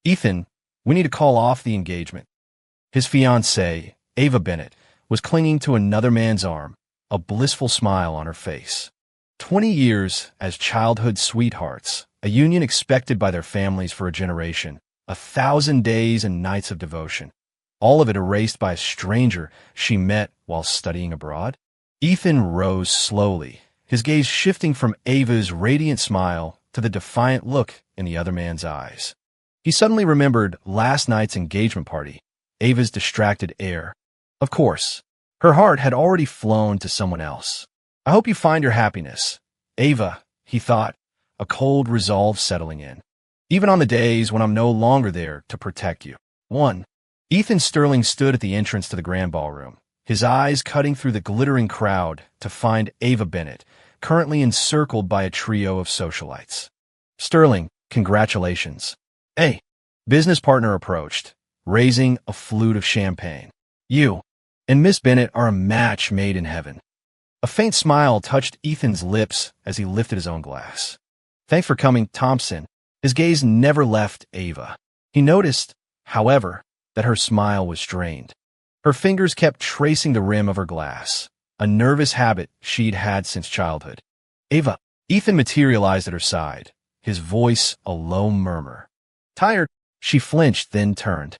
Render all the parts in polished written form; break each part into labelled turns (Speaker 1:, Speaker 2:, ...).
Speaker 1: Ethan, we need to call off the engagement. His fiancée, Ava Bennett, was clinging to another man's arm, a blissful smile on her face. 20 years as childhood sweethearts, a union expected by their families for a generation, 1,000 days and nights of devotion, all of it erased by a stranger she met while studying abroad. Ethan rose slowly, his gaze shifting from Ava's radiant smile to the defiant look in the other man's eyes. He suddenly remembered last night's engagement party, Ava's distracted air. Of course, her heart had already flown to someone else. I hope you find your happiness, Ava, he thought, a cold resolve settling in. Even on the days when I'm no longer there to protect you. 1. Ethan Sterling stood at the entrance to the grand ballroom, his eyes cutting through the glittering crowd to find Ava Bennett, currently encircled by a trio of socialites. Sterling, congratulations. Hey, business partner approached, raising a flute of champagne. You and Miss Bennett are a match made in heaven. A faint smile touched Ethan's lips as he lifted his own glass. Thanks for coming, Thompson. His gaze never left Ava. He noticed, however, that her smile was strained. Her fingers kept tracing the rim of her glass, a nervous habit she'd had since childhood. Ava. Ethan materialized at her side, his voice a low murmur. Tired? She flinched, then turned.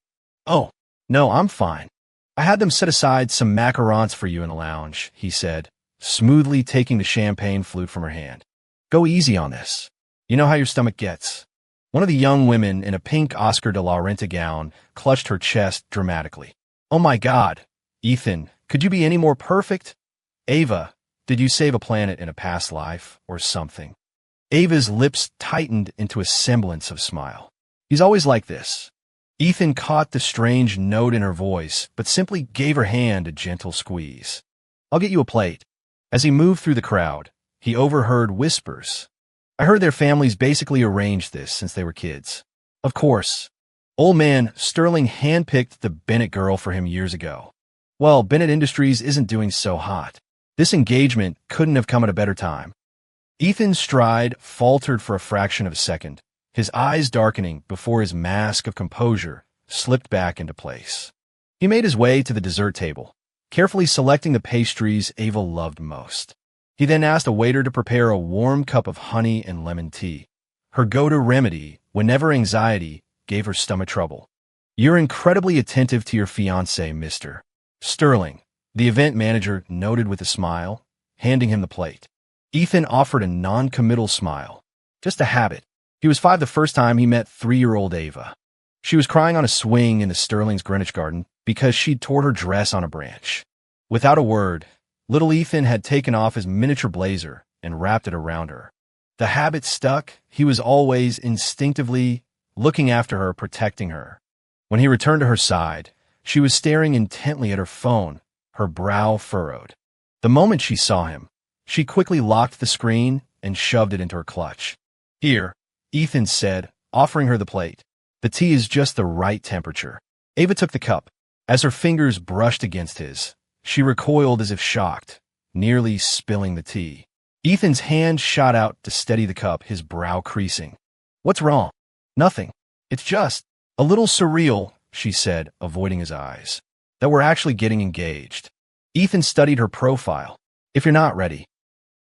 Speaker 1: Oh, no, I'm fine. I had them set aside some macarons for you in the lounge, he said, smoothly taking the champagne flute from her hand. Go easy on this. You know how your stomach gets. One of the young women in a pink Oscar de la Renta gown clutched her chest dramatically. Oh my God, Ethan, could you be any more perfect? Ava, did you save a planet in a past life or something? Ava's lips tightened into a semblance of smile. He's always like this. Ethan caught the strange note in her voice, but simply gave her hand a gentle squeeze. I'll get you a plate. As he moved through the crowd, he overheard whispers. I heard their families basically arranged this since they were kids. Of course. Old man Sterling handpicked the Bennett girl for him years ago. Well, Bennett Industries isn't doing so hot. This engagement couldn't have come at a better time. Ethan's stride faltered for a fraction of a second, his eyes darkening before his mask of composure slipped back into place. He made his way to the dessert table, carefully selecting the pastries Ava loved most. He then asked a waiter to prepare a warm cup of honey and lemon tea, her go-to remedy whenever anxiety gave her stomach trouble. You're incredibly attentive to your fiancé, Mr. Sterling, the event manager noted with a smile, handing him the plate. Ethan offered a non-committal smile. Just a habit. He was 5 the first time he met 3-year-old Ava. She was crying on a swing in the Sterling's Greenwich garden because she'd tore her dress on a branch. Without a word, little Ethan had taken off his miniature blazer and wrapped it around her. The habit stuck. He was always instinctively looking after her, protecting her. When he returned to her side, she was staring intently at her phone, her brow furrowed. The moment she saw him, she quickly locked the screen and shoved it into her clutch. Here, Ethan said, offering her the plate. The tea is just the right temperature. Ava took the cup. As her fingers brushed against his, she recoiled as if shocked, nearly spilling the tea. Ethan's hand shot out to steady the cup, his brow creasing. What's wrong? Nothing. It's just a little surreal, she said, avoiding his eyes. That we're actually getting engaged. Ethan studied her profile. If you're not ready.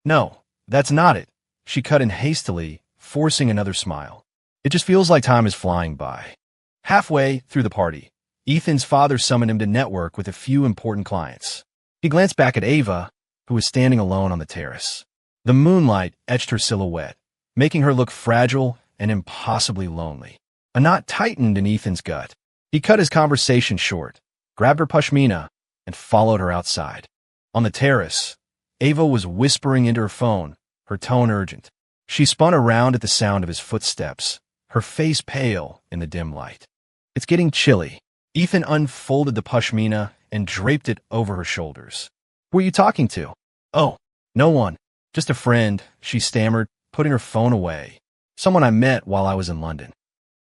Speaker 1: No, that's not it. She cut in hastily, forcing another smile. It just feels like time is flying by. Halfway through the party, Ethan's father summoned him to network with a few important clients. He glanced back at Ava, who was standing alone on the terrace. The moonlight etched her silhouette, making her look fragile and impossibly lonely. A knot tightened in Ethan's gut. He cut his conversation short, grabbed her pashmina, and followed her outside. On the terrace, Ava was whispering into her phone, her tone urgent. She spun around at the sound of his footsteps, her face pale in the dim light. It's getting chilly. Ethan unfolded the pashmina and draped it over her shoulders. Who are you talking to? Oh, no one. Just a friend, she stammered, putting her phone away. Someone I met while I was in London.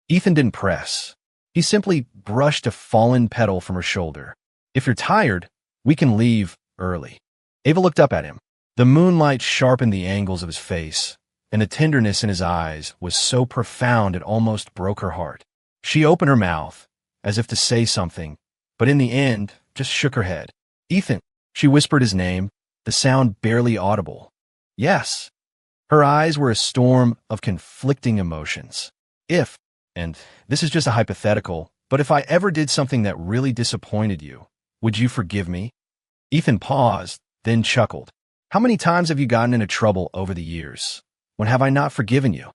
Speaker 1: Ethan didn't press. He simply brushed a fallen petal from her shoulder. If you're tired, we can leave early. Ava looked up at him. The moonlight sharpened the angles of his face, and the tenderness in his eyes was so profound it almost broke her heart. She opened her mouth, as if to say something, but in the end, just shook her head. Ethan, she whispered his name, the sound barely audible. Yes. Her eyes were a storm of conflicting emotions. If, and this is just a hypothetical, but if I ever did something that really disappointed you, would you forgive me? Ethan paused, then chuckled. How many times have you gotten into trouble over the years? When have I not forgiven you?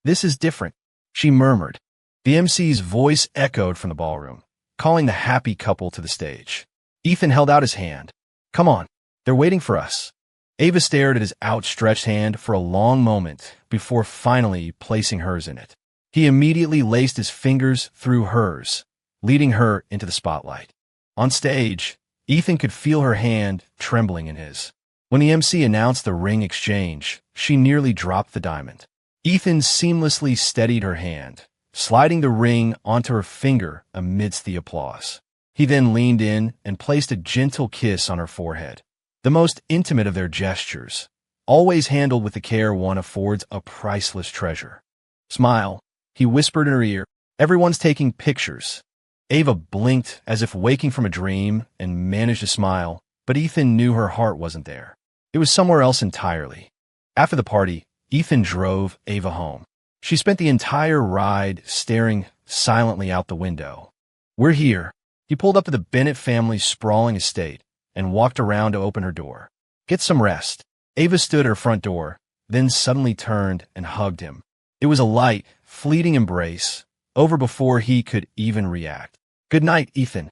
Speaker 1: This is different, she murmured. The MC's voice echoed from the ballroom, calling the happy couple to the stage. Ethan held out his hand. Come on, they're waiting for us. Ava stared at his outstretched hand for a long moment before finally placing hers in it. He immediately laced his fingers through hers, leading her into the spotlight. On stage, Ethan could feel her hand trembling in his. When the MC announced the ring exchange, she nearly dropped the diamond. Ethan seamlessly steadied her hand, sliding the ring onto her finger amidst the applause. He then leaned in and placed a gentle kiss on her forehead, the most intimate of their gestures, always handled with the care one affords a priceless treasure. Smile, he whispered in her ear. Everyone's taking pictures. Ava blinked as if waking from a dream and managed to smile, but Ethan knew her heart wasn't there. It was somewhere else entirely. After the party, Ethan drove Ava home. She spent the entire ride staring silently out the window. We're here. He pulled up to the Bennett family's sprawling estate and walked around to open her door. Get some rest. Ava stood at her front door, then suddenly turned and hugged him. It was a light, fleeting embrace, over before he could even react. Good night, Ethan.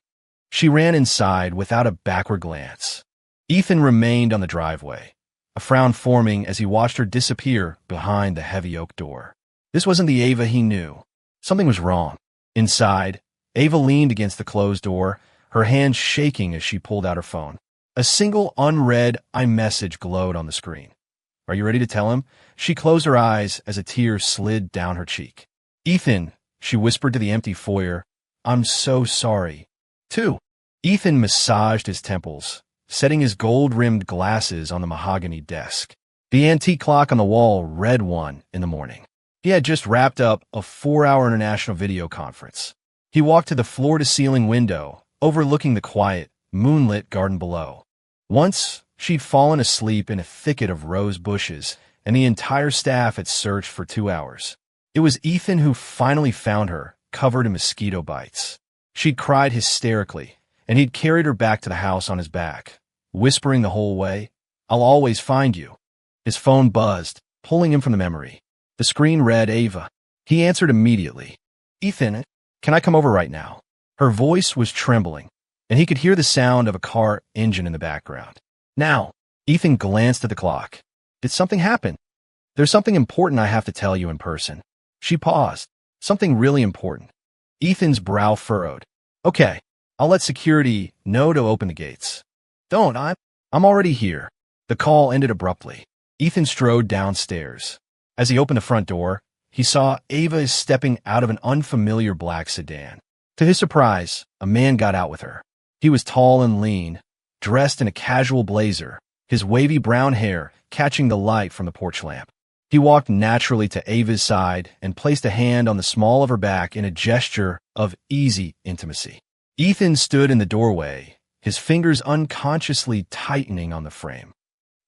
Speaker 1: She ran inside without a backward glance. Ethan remained on the driveway, a frown forming as he watched her disappear behind the heavy oak door. This wasn't the Ava he knew. Something was wrong. Inside, Ava leaned against the closed door, her hand shaking as she pulled out her phone. A single unread iMessage glowed on the screen. Are you ready to tell him? She closed her eyes as a tear slid down her cheek. Ethan, she whispered to the empty foyer, I'm so sorry. 2. Ethan massaged his temples, setting his gold-rimmed glasses on the mahogany desk. The antique clock on the wall read 1 in the morning. He had just wrapped up a 4-hour international video conference. He walked to the floor-to-ceiling window, overlooking the quiet, moonlit garden below. Once, she'd fallen asleep in a thicket of rose bushes, and the entire staff had searched for 2 hours. It was Ethan who finally found her, covered in mosquito bites. She'd cried hysterically, and he'd carried her back to the house on his back, whispering the whole way, I'll always find you. His phone buzzed, pulling him from the memory. The screen read Ava. He answered immediately. Ethan, can I come over right now? Her voice was trembling, and he could hear the sound of a car engine in the background. Now, Ethan glanced at the clock. Did something happen? There's something important I have to tell you in person. She paused. Something really important. Ethan's brow furrowed. Okay, I'll let security know to open the gates. Don't, I'm already here. The call ended abruptly. Ethan strode downstairs. As he opened the front door, he saw Ava stepping out of an unfamiliar black sedan. To his surprise, a man got out with her. He was tall and lean, dressed in a casual blazer, his wavy brown hair catching the light from the porch lamp. He walked naturally to Ava's side and placed a hand on the small of her back in a gesture of easy intimacy. Ethan stood in the doorway, his fingers unconsciously tightening on the frame.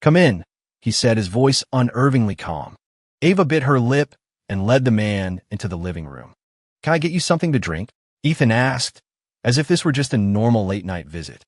Speaker 1: Come in, he said, his voice unervingly calm. Ava bit her lip and led the man into the living room. Can I get you something to drink? Ethan asked, as if this were just a normal late-night visit.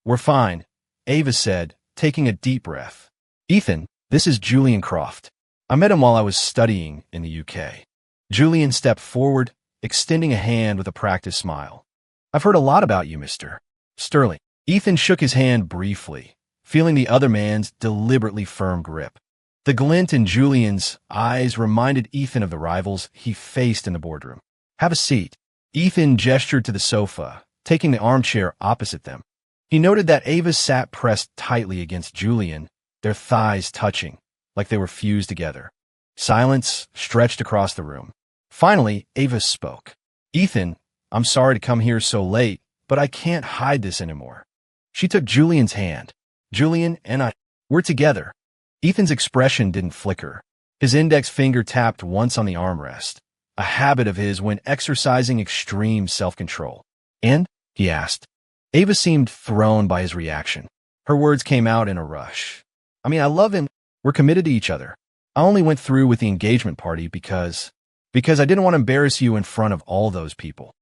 Speaker 1: We're fine, Ava said, taking a deep breath. Ethan, this is Julian Croft. I met him while I was studying in the UK. Julian stepped forward, extending a hand with a practiced smile. I've heard a lot about you, Mr. Sterling. Ethan shook his hand briefly, feeling the other man's deliberately firm grip. The glint in Julian's eyes reminded Ethan of the rivals he faced in the boardroom. Have a seat. Ethan gestured to the sofa, taking the armchair opposite them. He noted that Ava sat pressed tightly against Julian, their thighs touching, like they were fused together. Silence stretched across the room. Finally, Ava spoke. Ethan, I'm sorry to come here so late, but I can't hide this anymore. She took Julian's hand. Julian and we're together. Ethan's expression didn't flicker. His index finger tapped once on the armrest, a habit of his when exercising extreme self-control. And? He asked. Ava seemed thrown by his reaction. Her words came out in a rush. I mean, I love him. We're committed to each other. I only went through with the engagement party because I didn't want to embarrass you in front of all those people.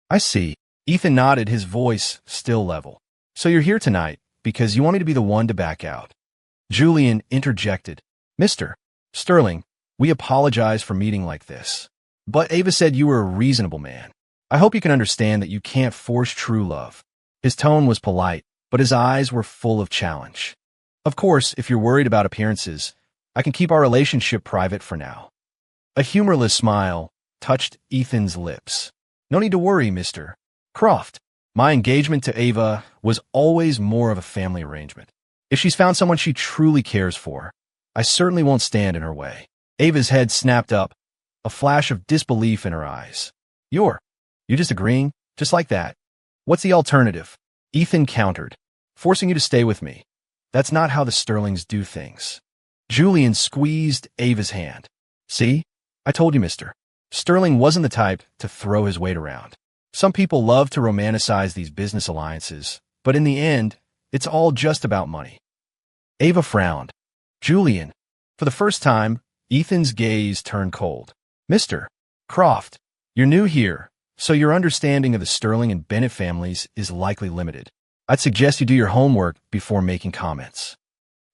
Speaker 1: I see. Ethan nodded, his voice still level. So you're here tonight because you want me to be the one to back out. Julian interjected. Mr. Sterling, we apologize for meeting like this. But Ava said you were a reasonable man. I hope you can understand that you can't force true love. His tone was polite, but his eyes were full of challenge. Of course, if you're worried about appearances, I can keep our relationship private for now. A humorless smile touched Ethan's lips. No need to worry, Mr. Croft. My engagement to Ava was always more of a family arrangement. If she's found someone she truly cares for, I certainly won't stand in her way. Ava's head snapped up, a flash of disbelief in her eyes. You just agreeing? Just like that? What's the alternative? Ethan countered. Forcing you to stay with me. That's not how the Sterlings do things. Julian squeezed Ava's hand. See? I told you, Mr. Sterling wasn't the type to throw his weight around. Some people love to romanticize these business alliances, but in the end, it's all just about money. Ava frowned. Julian. For the first time, Ethan's gaze turned cold. Mr. Croft, you're new here, so your understanding of the Sterling and Bennett families is likely limited. I'd suggest you do your homework before making comments.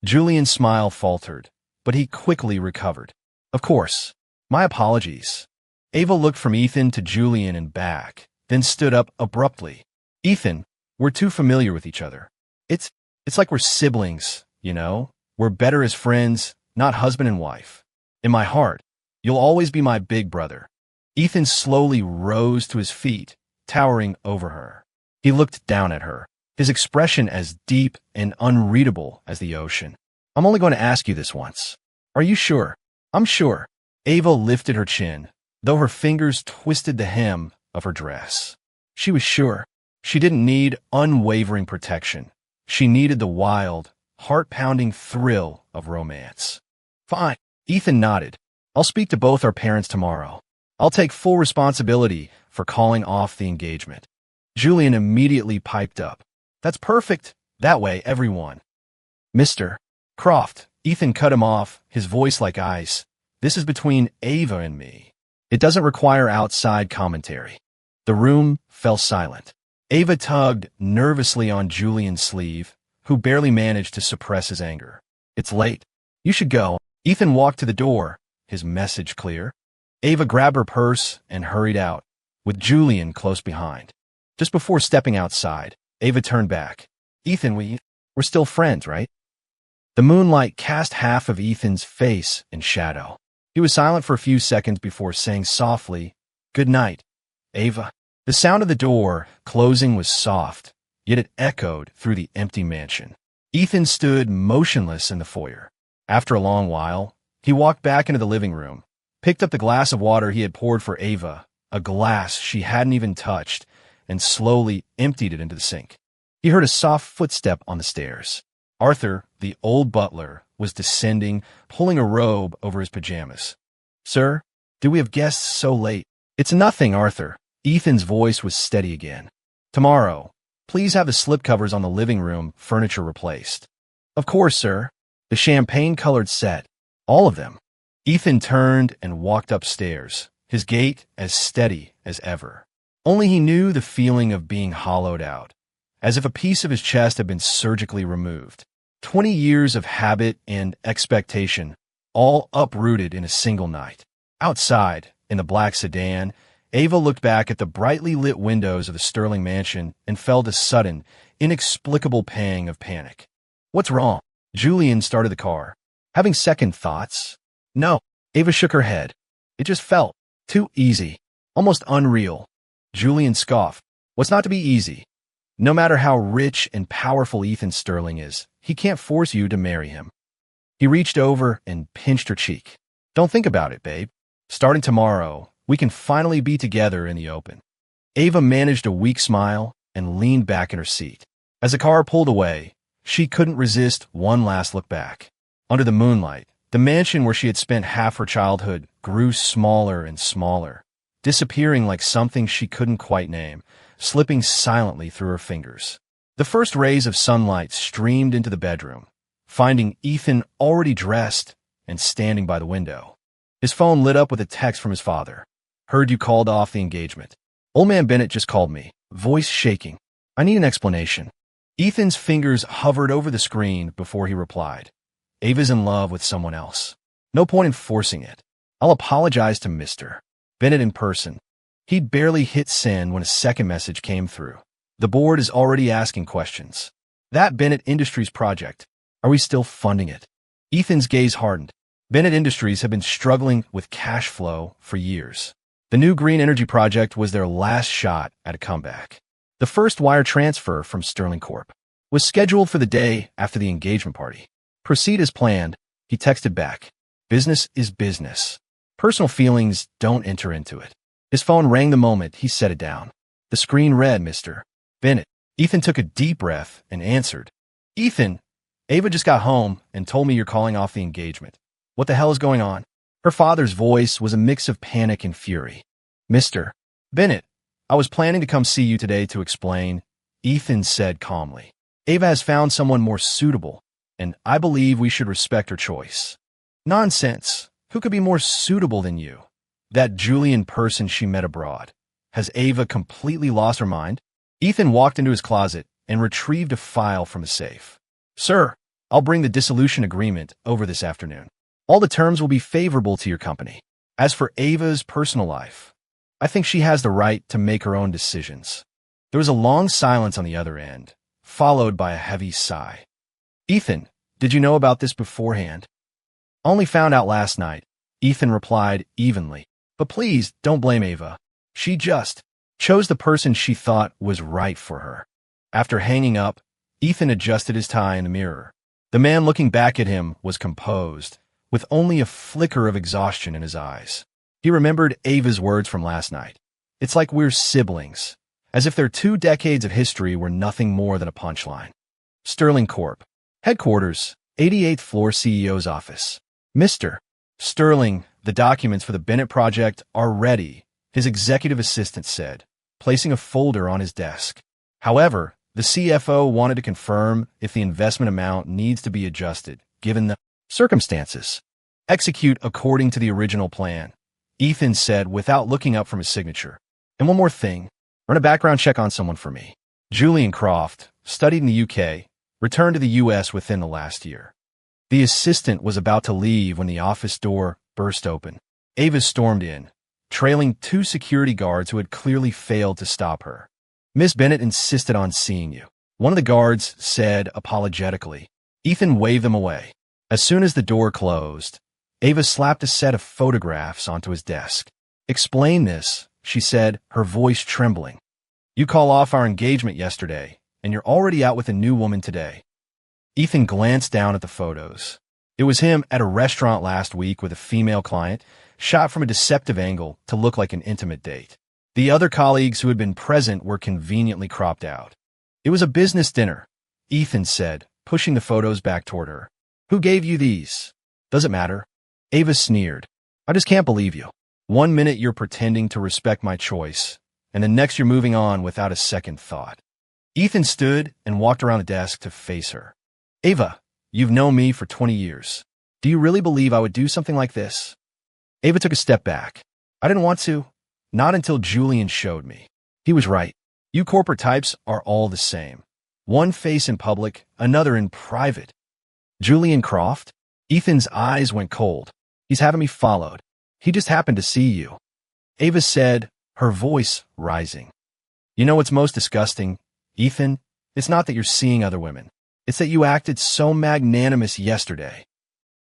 Speaker 1: Julian's smile faltered, but he quickly recovered. Of course. My apologies. Ava looked from Ethan to Julian and back, then stood up abruptly. Ethan, we're too familiar with each other. It's like we're siblings, you know? We're better as friends, not husband and wife. In my heart, you'll always be my big brother. Ethan slowly rose to his feet, towering over her. He looked down at her, his expression as deep and unreadable as the ocean. I'm only going to ask you this once. Are you sure? I'm sure. Ava lifted her chin, though her fingers twisted the hem of her dress. She was sure. She didn't need unwavering protection. She needed the wild, heart-pounding thrill of romance. Fine. Ethan nodded. I'll speak to both our parents tomorrow. I'll take full responsibility for calling off the engagement. Julian immediately piped up. That's perfect. That way, everyone. Mr. Croft, Ethan cut him off, his voice like ice. This is between Ava and me. It doesn't require outside commentary. The room fell silent. Ava tugged nervously on Julian's sleeve, who barely managed to suppress his anger. It's late. You should go. Ethan walked to the door, his message clear. Ava grabbed her purse and hurried out, with Julian close behind. Just before stepping outside, Ava turned back. Ethan, we're still friends, right? The moonlight cast half of Ethan's face in shadow. He was silent for a few seconds before saying softly, Good night, Ava. The sound of the door closing was soft, yet it echoed through the empty mansion. Ethan stood motionless in the foyer. After a long while, he walked back into the living room, picked up the glass of water he had poured for Ava, a glass she hadn't even touched, and slowly emptied it into the sink. He heard a soft footstep on the stairs. Arthur, the old butler, was descending, pulling a robe over his pajamas. Sir, do we have guests so late? It's nothing, Arthur. Ethan's voice was steady again. Tomorrow, please have the slipcovers on the living room furniture replaced. Of course, sir. The champagne-colored set. All of them. Ethan turned and walked upstairs, his gait as steady as ever. Only he knew the feeling of being hollowed out, as if a piece of his chest had been surgically removed. 20 years of habit and expectation, all uprooted in a single night. Outside, in the black sedan, Ava looked back at the brightly lit windows of the Sterling mansion and felt a sudden, inexplicable pang of panic. What's wrong? Julian started the car. Having second thoughts? No. Ava shook her head. It just felt too easy, almost unreal. Julian scoffed. What's not to be easy? No matter how rich and powerful Ethan Sterling is, he can't force you to marry him. He reached over and pinched her cheek. Don't think about it, babe. Starting tomorrow, we can finally be together in the open. Ava managed a weak smile and leaned back in her seat. As the car pulled away, she couldn't resist one last look back. Under the moonlight, the mansion where she had spent half her childhood grew smaller and smaller, disappearing like something she couldn't quite name, slipping silently through her fingers. The first rays of sunlight streamed into the bedroom, finding Ethan already dressed and standing by the window. His phone lit up with a text from his father. "Heard you called off the engagement. Old man Bennett just called me, voice shaking. I need an explanation." Ethan's fingers hovered over the screen before he replied. "Ava's in love with someone else. No point in forcing it. I'll apologize to Mr. Bennett in person." He'd barely hit send when a second message came through. "The board is already asking questions. That Bennett Industries project, are we still funding it?" Ethan's gaze hardened. Bennett Industries had been struggling with cash flow for years. The new green energy project was their last shot at a comeback. The first wire transfer from Sterling Corp was scheduled for the day after the engagement party. "Proceed as planned," he texted back. "Business is business. Personal feelings don't enter into it." His phone rang the moment he set it down. The screen read, "Mr. Bennett." Ethan took a deep breath and answered. "Ethan, Ava just got home and told me you're calling off the engagement. What the hell is going on?" Her father's voice was a mix of panic and fury. "Mr. Bennett, I was planning to come see you today to explain," Ethan said calmly. "Ava has found someone more suitable, and I believe we should respect her choice." "Nonsense. Who could be more suitable than you? That Julian person she met abroad. Has Ava completely lost her mind?" Ethan walked into his closet and retrieved a file from a safe. "Sir, I'll bring the dissolution agreement over this afternoon. All the terms will be favorable to your company. As for Ava's personal life, I think she has the right to make her own decisions." There was a long silence on the other end, followed by a heavy sigh. "Ethan, did you know about this beforehand?" "Only found out last night," Ethan replied evenly. "But please don't blame Ava. She just chose the person she thought was right for her." After hanging up, Ethan adjusted his tie in the mirror. The man looking back at him was composed, with only a flicker of exhaustion in his eyes. He remembered Ava's words from last night. "It's like we're siblings," as if their 2 decades of history were nothing more than a punchline. Sterling Corp. Headquarters, 88th floor CEO's office. "Mr. Sterling, the documents for the Bennett project are ready," his executive assistant said, placing a folder on his desk. However, the CFO wanted to confirm if the investment amount needs to be adjusted, given the circumstances. "Execute according to the original plan," Ethan said without looking up from his signature. "And one more thing, run a background check on someone for me. Julian Croft, studied in the UK, returned to the US within the last year." The assistant was about to leave when the office door burst open. Ava stormed in, trailing 2 security guards who had clearly failed to stop her. "Miss Bennett insisted on seeing you," one of the guards said apologetically. Ethan waved them away. As soon as the door closed, Ava slapped a set of photographs onto his desk. "Explain this," she said, her voice trembling. "You call off our engagement yesterday, and you're already out with a new woman today." Ethan glanced down at the photos. It was him at a restaurant last week with a female client, shot from a deceptive angle to look like an intimate date. The other colleagues who had been present were conveniently cropped out. "It was a business dinner," Ethan said, pushing the photos back toward her. "Who gave you these?" "Does it matter?" Ava sneered. "I just can't believe you. One minute you're pretending to respect my choice, and the next you're moving on without a second thought." Ethan stood and walked around the desk to face her. "Ava, you've known me for 20 years. Do you really believe I would do something like this?" Ava took a step back. "I didn't want to. Not until Julian showed me. He was right. You corporate types are all the same. One face in public, another in private." "Julian Croft?" Ethan's eyes went cold. "He's having me followed. He just happened to see you." Ava said, her voice rising. "You know what's most disgusting, Ethan? It's not that you're seeing other women. It's that you acted so magnanimous yesterday."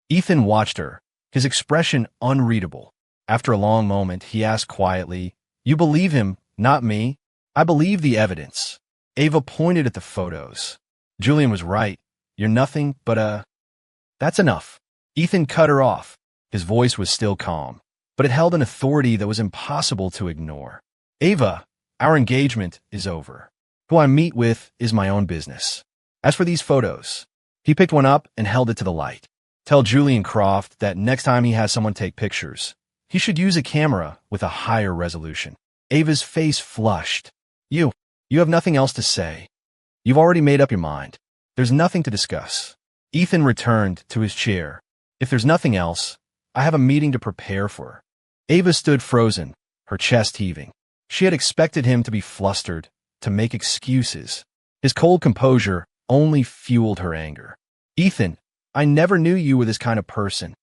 Speaker 1: Ethan watched her, his expression unreadable. After a long moment, he asked quietly, "You believe him, not me?" "I believe the evidence." Ava pointed at the photos. "Julian was right. You're nothing but That's enough." Ethan cut her off. His voice was still calm, but it held an authority that was impossible to ignore. "Ava, our engagement is over. Who I meet with is my own business. As for these photos," he picked one up and held it to the light. "Tell Julian Croft that next time he has someone take pictures, He should use a camera with a higher resolution. Ava's face flushed. You have nothing else to say. You've already made up your mind. There's nothing to discuss. Ethan returned to his chair. If there's nothing else, I have a meeting to prepare for. Ava stood frozen, her chest heaving. She had expected him to be flustered, to make excuses. His cold composure only fueled her anger. Ethan, I never knew you were this kind of person.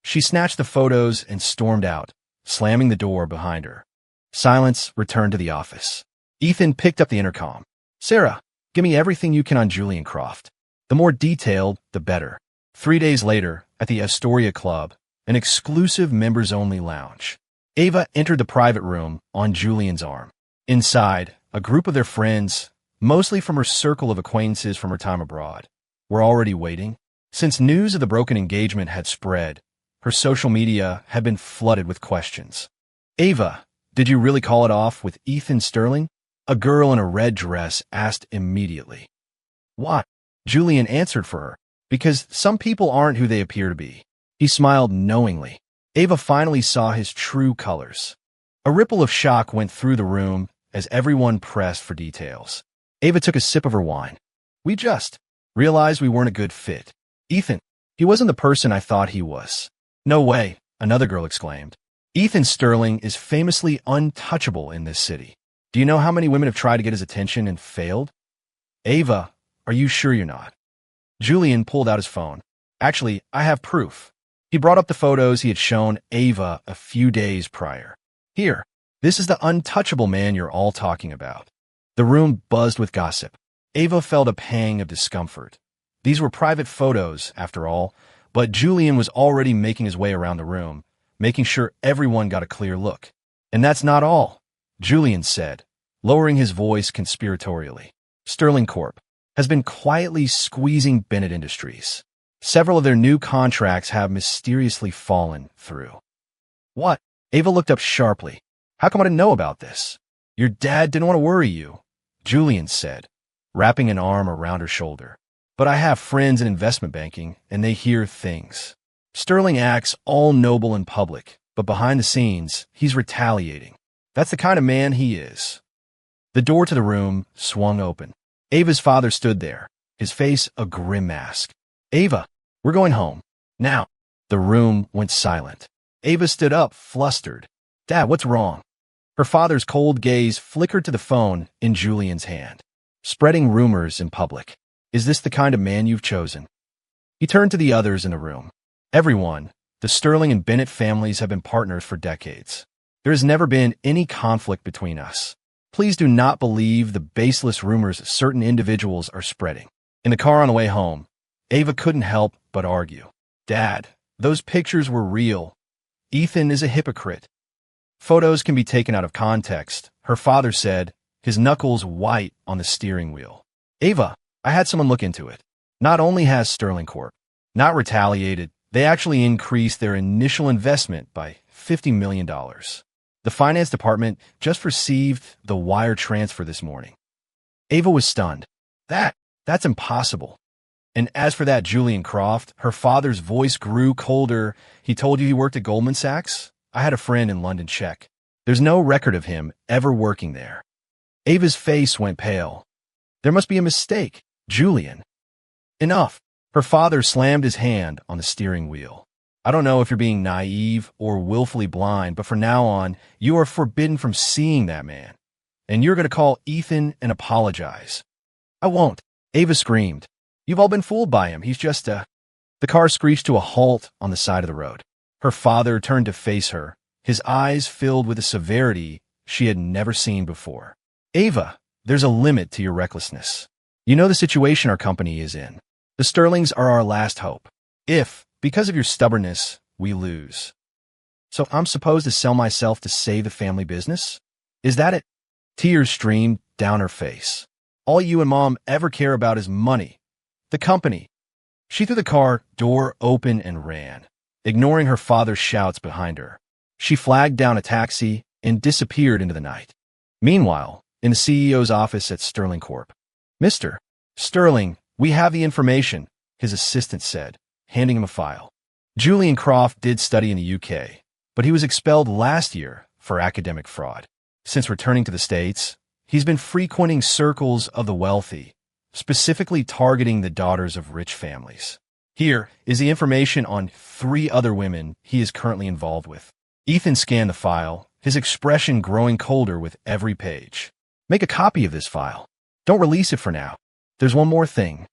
Speaker 1: She snatched the photos and stormed out, slamming the door behind her. Silence returned to the office. Ethan picked up the intercom. Sarah, give me everything you can on Julian Croft. The more detailed, the better. 3 days later, at the Astoria Club, an exclusive members-only lounge. Ava entered the private room on Julian's arm. Inside, a group of their friends, mostly from her circle of acquaintances from her time abroad, were already waiting. Since news of the broken engagement had spread, her social media had been flooded with questions. Ava, did you really call it off with Ethan Sterling? A girl in a red dress asked immediately. What? Julian answered for her. Because some people aren't who they appear to be. He smiled knowingly. Ava finally saw his true colors. A ripple of shock went through the room as everyone pressed for details. Ava took a sip of her wine. We just realized we weren't a good fit. Ethan, he wasn't the person I thought he was. No way, another girl exclaimed. Ethan Sterling is famously untouchable in this city. Do you know how many women have tried to get his attention and failed? Ava, are you sure you're not? Julian pulled out his phone. Actually, I have proof. He brought up the photos he had shown Ava a few days prior. Here, this is the untouchable man you're all talking about. The room buzzed with gossip. Ava felt a pang of discomfort. These were private photos, after all, but Julian was already making his way around the room, making sure everyone got a clear look. And that's not all, Julian said, lowering his voice conspiratorially. Sterling Corp has been quietly squeezing Bennett Industries. Several of their new contracts have mysteriously fallen through. What? Ava looked up sharply. How come I didn't know about this? Your dad didn't want to worry you, Julian said, wrapping an arm around her shoulder. But I have friends in investment banking, and they hear things. Sterling acts all noble in public, but behind the scenes, he's retaliating. That's the kind of man he is. The door to the room swung open. Ava's father stood there, his face a grim mask. Ava, we're going home. Now. The room went silent. Ava stood up, flustered. Dad, what's wrong? Her father's cold gaze flickered to the phone in Julian's hand. Spreading rumors in public. Is this the kind of man you've chosen? He turned to the others in the room. Everyone, the Sterling and Bennett families have been partners for decades. There has never been any conflict between us. Please do not believe the baseless rumors certain individuals are spreading. In the car on the way home, Ava couldn't help but argue. Dad, those pictures were real. Ethan is a hypocrite. Photos can be taken out of context, her father said, his knuckles white on the steering wheel. Ava, I had someone look into it. Not only has Sterling Corp not retaliated, they actually increased their initial investment by $50 million. The finance department just received the wire transfer this morning. Ava was stunned. That's impossible. And as for that Julian Croft, her father's voice grew colder. He told you he worked at Goldman Sachs? I had a friend in London check. There's no record of him ever working there. Ava's face went pale. There must be a mistake, Julian. Enough. Her father slammed his hand on the steering wheel. I don't know if you're being naive or willfully blind, but from now on, you are forbidden from seeing that man. And you're going to call Ethan and apologize. I won't. Ava screamed. You've all been fooled by him. He's just a... The car screeched to a halt on the side of the road. Her father turned to face her, his eyes filled with a severity she had never seen before. Ava, there's a limit to your recklessness. You know the situation our company is in. The Sterlings are our last hope. If, because of your stubbornness, we lose. So I'm supposed to sell myself to save the family business? Is that it? Tears streamed down her face. All you and Mom ever care about is money. The company. She threw the car door open and ran, ignoring her father's shouts behind her. She flagged down a taxi and disappeared into the night. Meanwhile, in the CEO's office at Sterling Corp. Mr. Sterling, we have the information, his assistant said, handing him a file. Julian Croft did study in the UK. but he was expelled last year for academic fraud. Since returning to the States, he's been frequenting circles of the wealthy, specifically targeting the daughters of rich families. Here is the information on 3 other women he is currently involved with. Ethan scanned the file, his expression growing colder with every page. Make a copy of this file. Don't release it for now. There's one more thing.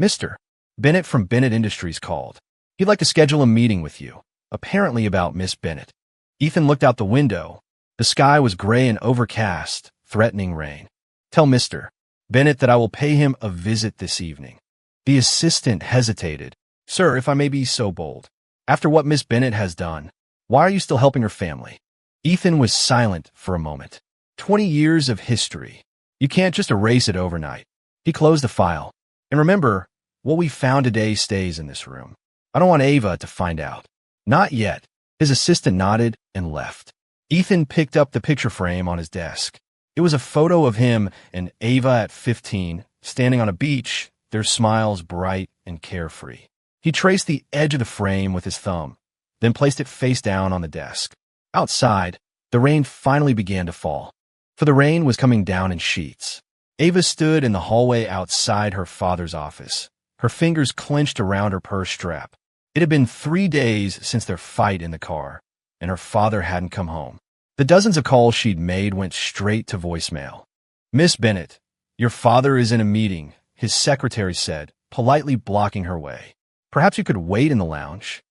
Speaker 1: Mr. Bennett from Bennett Industries called. He'd like to schedule a meeting with you, apparently about Miss Bennett. Ethan looked out the window. The sky was gray and overcast, threatening rain. Tell Mr. Bennett that I will pay him a visit this evening. The assistant hesitated. Sir, if I may be so bold, after what Miss Bennett has done, why are you still helping her family? Ethan was silent for a moment. 20 years of history. You can't just erase it overnight. He closed the file. And remember, what we found today stays in this room. I don't want Ava to find out. Not yet. His assistant nodded and left. Ethan picked up the picture frame on his desk. It was a photo of him and Ava at 15, standing on a beach, their smiles bright and carefree. He traced the edge of the frame with his thumb, then placed it face down on the desk. Outside, the rain finally began to fall, for the rain was coming down in sheets. Ava stood in the hallway outside her father's office, her fingers clenched around her purse strap. It had been 3 days since their fight in the car, and her father hadn't come home. The dozens of calls she'd made went straight to voicemail. Miss Bennett, your father is in a meeting, his secretary said, politely blocking her way. Perhaps you could wait in the lounge.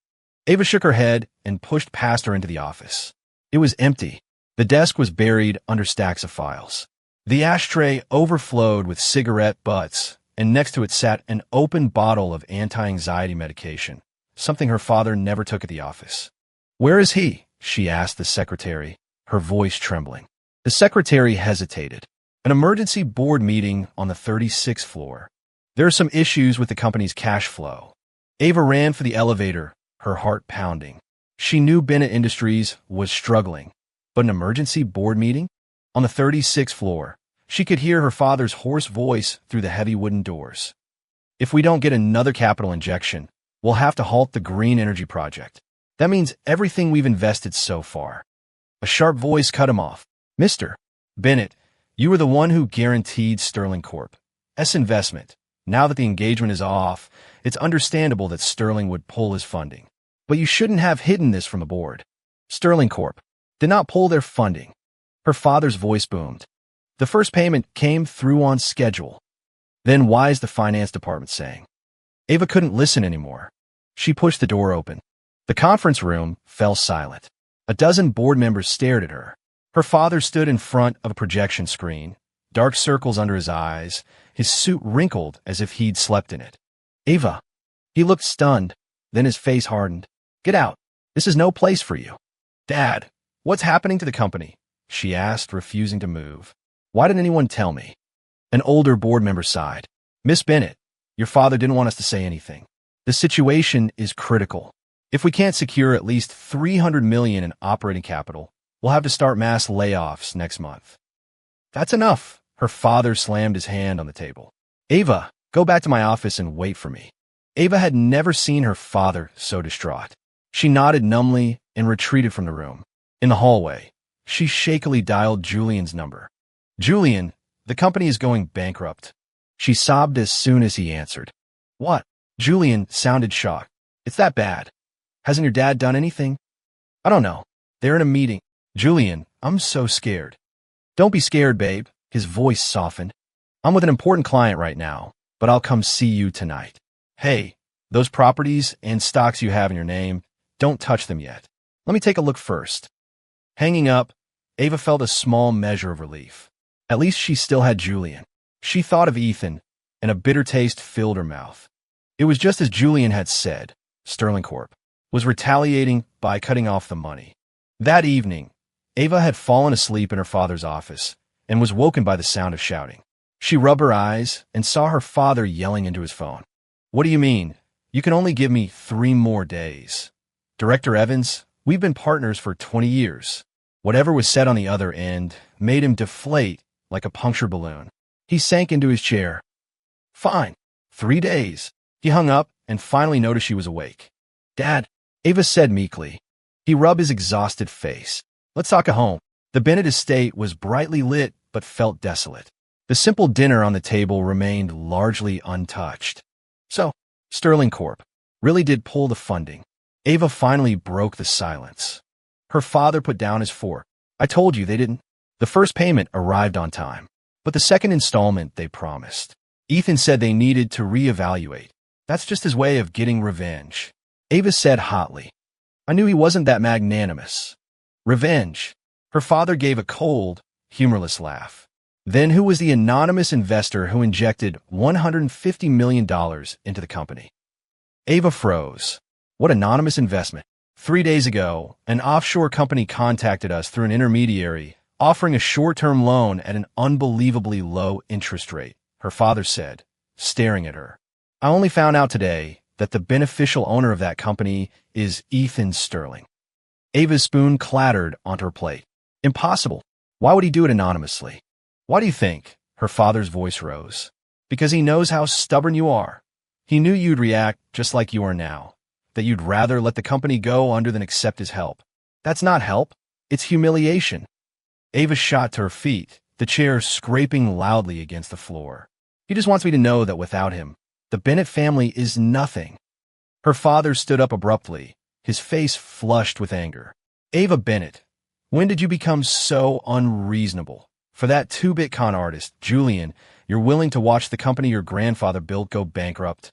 Speaker 1: Ava shook her head and pushed past her into the office. It was empty. The desk was buried under stacks of files. The ashtray overflowed with cigarette butts, and next to it sat an open bottle of anti-anxiety medication, something her father never took at the office. Where is he? She asked the secretary, her voice trembling. The secretary hesitated. An emergency board meeting on the 36th floor. There are some issues with the company's cash flow. Ava ran for the elevator, her heart pounding. She knew Bennett Industries was struggling, but an emergency board meeting? On the 36th floor, she could hear her father's hoarse voice through the heavy wooden doors. If we don't get another capital injection, we'll have to halt the green energy project. That means everything we've invested so far. A sharp voice cut him off. Mr. Bennett, you were the one who guaranteed Sterling Corp's investment. Now that the engagement is off, it's understandable that Sterling would pull his funding. But you shouldn't have hidden this from the board. Sterling Corp did not pull their funding. Her father's voice boomed. The first payment came through on schedule. Then why is the finance department saying? Ava couldn't listen anymore. She pushed the door open. The conference room fell silent. A dozen board members stared at her. Her father stood in front of a projection screen, dark circles under his eyes, his suit wrinkled as if he'd slept in it. Ava. He looked stunned, then his face hardened. Get out. This is no place for you. Dad, what's happening to the company? She asked, refusing to move. Why didn't anyone tell me? An older board member sighed. Miss Bennett, your father didn't want us to say anything. The situation is critical. If we can't secure at least $300 million in operating capital, we'll have to start mass layoffs next month. That's enough. Her father slammed his hand on the table. Ava, go back to my office and wait for me. Ava had never seen her father so distraught. She nodded numbly and retreated from the room. In the hallway, she shakily dialed Julian's number. Julian, the company is going bankrupt. She sobbed as soon as he answered. What? Julian sounded shocked. It's that bad. Hasn't your dad done anything? I don't know. They're in a meeting. Julian, I'm so scared. Don't be scared, babe. His voice softened. I'm with an important client right now, but I'll come see you tonight. Hey, those properties and stocks you have in your name, don't touch them yet. Let me take a look first. Hanging up, Ava felt a small measure of relief. At least she still had Julian. She thought of Ethan, and a bitter taste filled her mouth. It was just as Julian had said. Sterling Corp was retaliating by cutting off the money. That evening, Ava had fallen asleep in her father's office and was woken by the sound of shouting. She rubbed her eyes and saw her father yelling into his phone. What do you mean? You can only give me 3 more days. Director Evans, we've been partners for 20 years. Whatever was said on the other end made him deflate like a punctured balloon. He sank into his chair. Fine. 3 days. He hung up and finally noticed she was awake. Dad, Ava said meekly. He rubbed his exhausted face. Let's talk at home. The Bennett estate was brightly lit but felt desolate. The simple dinner on the table remained largely untouched. So, Sterling Corp. really did pull the funding. Ava finally broke the silence. Her father put down his fork. I told you they didn't. The first payment arrived on time, but the second installment they promised. Ethan said they needed to reevaluate. That's just his way of getting revenge. Ava said hotly. I knew he wasn't that magnanimous. Revenge. Her father gave a cold, humorless laugh. Then who was the anonymous investor who injected $150 million into the company? Ava froze. What anonymous investment? 3 days ago, an offshore company contacted us through an intermediary, offering a short-term loan at an unbelievably low interest rate, her father said, staring at her. I only found out today that the beneficial owner of that company is Ethan Sterling. Ava's spoon clattered onto her plate. Impossible. Why would he do it anonymously? Why do you think? Her father's voice rose. Because he knows how stubborn you are. He knew you'd react just like you are now, that you'd rather let the company go under than accept his help. That's not help. It's humiliation. Ava shot to her feet, the chair scraping loudly against the floor. He just wants me to know that without him, the Bennett family is nothing. Her father stood up abruptly, his face flushed with anger. Ava Bennett, when did you become so unreasonable? For that 2-bit con artist, Julian, you're willing to watch the company your grandfather built go bankrupt?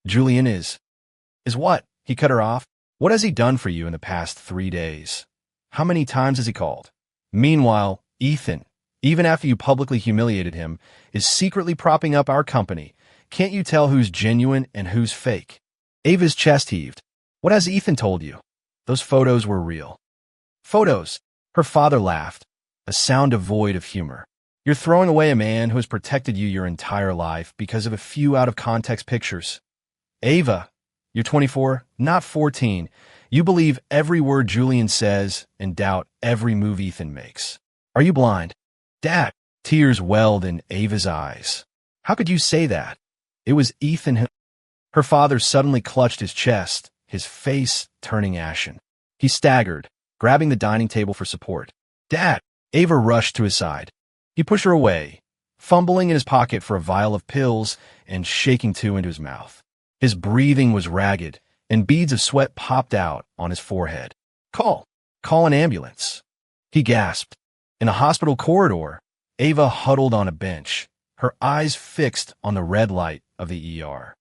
Speaker 1: Julian is what? He cut her off. What has he done for you in the past 3 days? How many times has he called? Meanwhile, Ethan, even after you publicly humiliated him, is secretly propping up our company. Can't you tell who's genuine and who's fake? Ava's chest heaved. What has Ethan told you? Those photos were real. Photos. Her father laughed, a sound devoid of humor. You're throwing away a man who has protected you your entire life because of a few out-of-context pictures. Ava, you're 24, not 14. You believe every word Julian says and doubt every move Ethan makes. Are you blind? Dad, tears welled in Ava's eyes. How could you say that? It was Ethan who... Her father suddenly clutched his chest, his face turning ashen. He staggered, grabbing the dining table for support. Dad! Ava rushed to his side. He pushed her away, fumbling in his pocket for a vial of pills and shaking 2 into his mouth. His breathing was ragged, and beads of sweat popped out on his forehead. Call an ambulance. He gasped. In a hospital corridor, Ava huddled on a bench, her eyes fixed on the red light of the ER.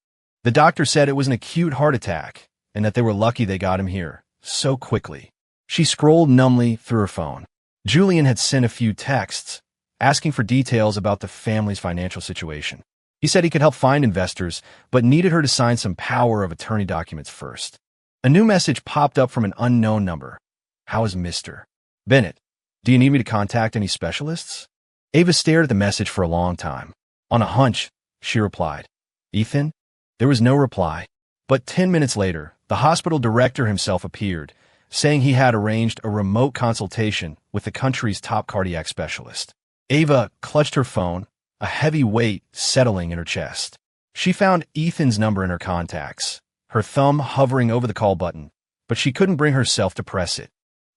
Speaker 1: The doctor said it was an acute heart attack, and that they were lucky they got him here so quickly. She scrolled numbly through her phone. Julian had sent a few texts, asking for details about the family's financial situation. He said he could help find investors, but needed her to sign some power of attorney documents first. A new message popped up from an unknown number. How is Mr. Bennett? Do you need me to contact any specialists? Ava stared at the message for a long time. On a hunch, she replied. Ethan? There was no reply. But 10 minutes later, the hospital director himself appeared, saying he had arranged a remote consultation with the country's top cardiac specialist. Ava clutched her phone, a heavy weight settling in her chest. She found Ethan's number in her contacts, her thumb hovering over the call button, but she couldn't bring herself to press it.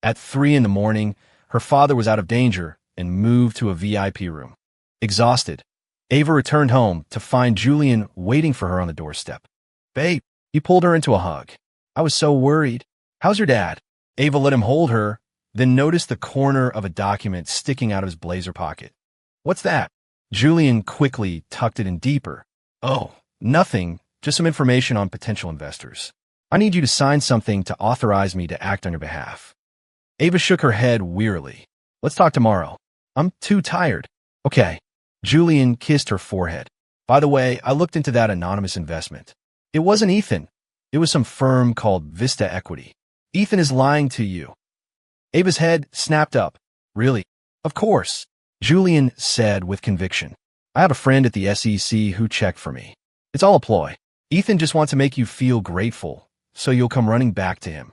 Speaker 1: At 3 in the morning, her father was out of danger and moved to a VIP room. Exhausted, Ava returned home to find Julian waiting for her on the doorstep. Babe, he pulled her into a hug. I was so worried. How's your dad? Ava let him hold her, then noticed the corner of a document sticking out of his blazer pocket. What's that? Julian quickly tucked it in deeper. Oh, nothing, just some information on potential investors. I need you to sign something to authorize me to act on your behalf. Ava shook her head wearily. Let's talk tomorrow. I'm too tired. Okay. Julian kissed her forehead. By the way, I looked into that anonymous investment. It wasn't Ethan. It was some firm called Vista Equity. Ethan is lying to you. Ava's head snapped up. Really? Of course. Julian said with conviction. I have a friend at the SEC who checked for me. It's all a ploy. Ethan just wants to make you feel grateful, so you'll come running back to him.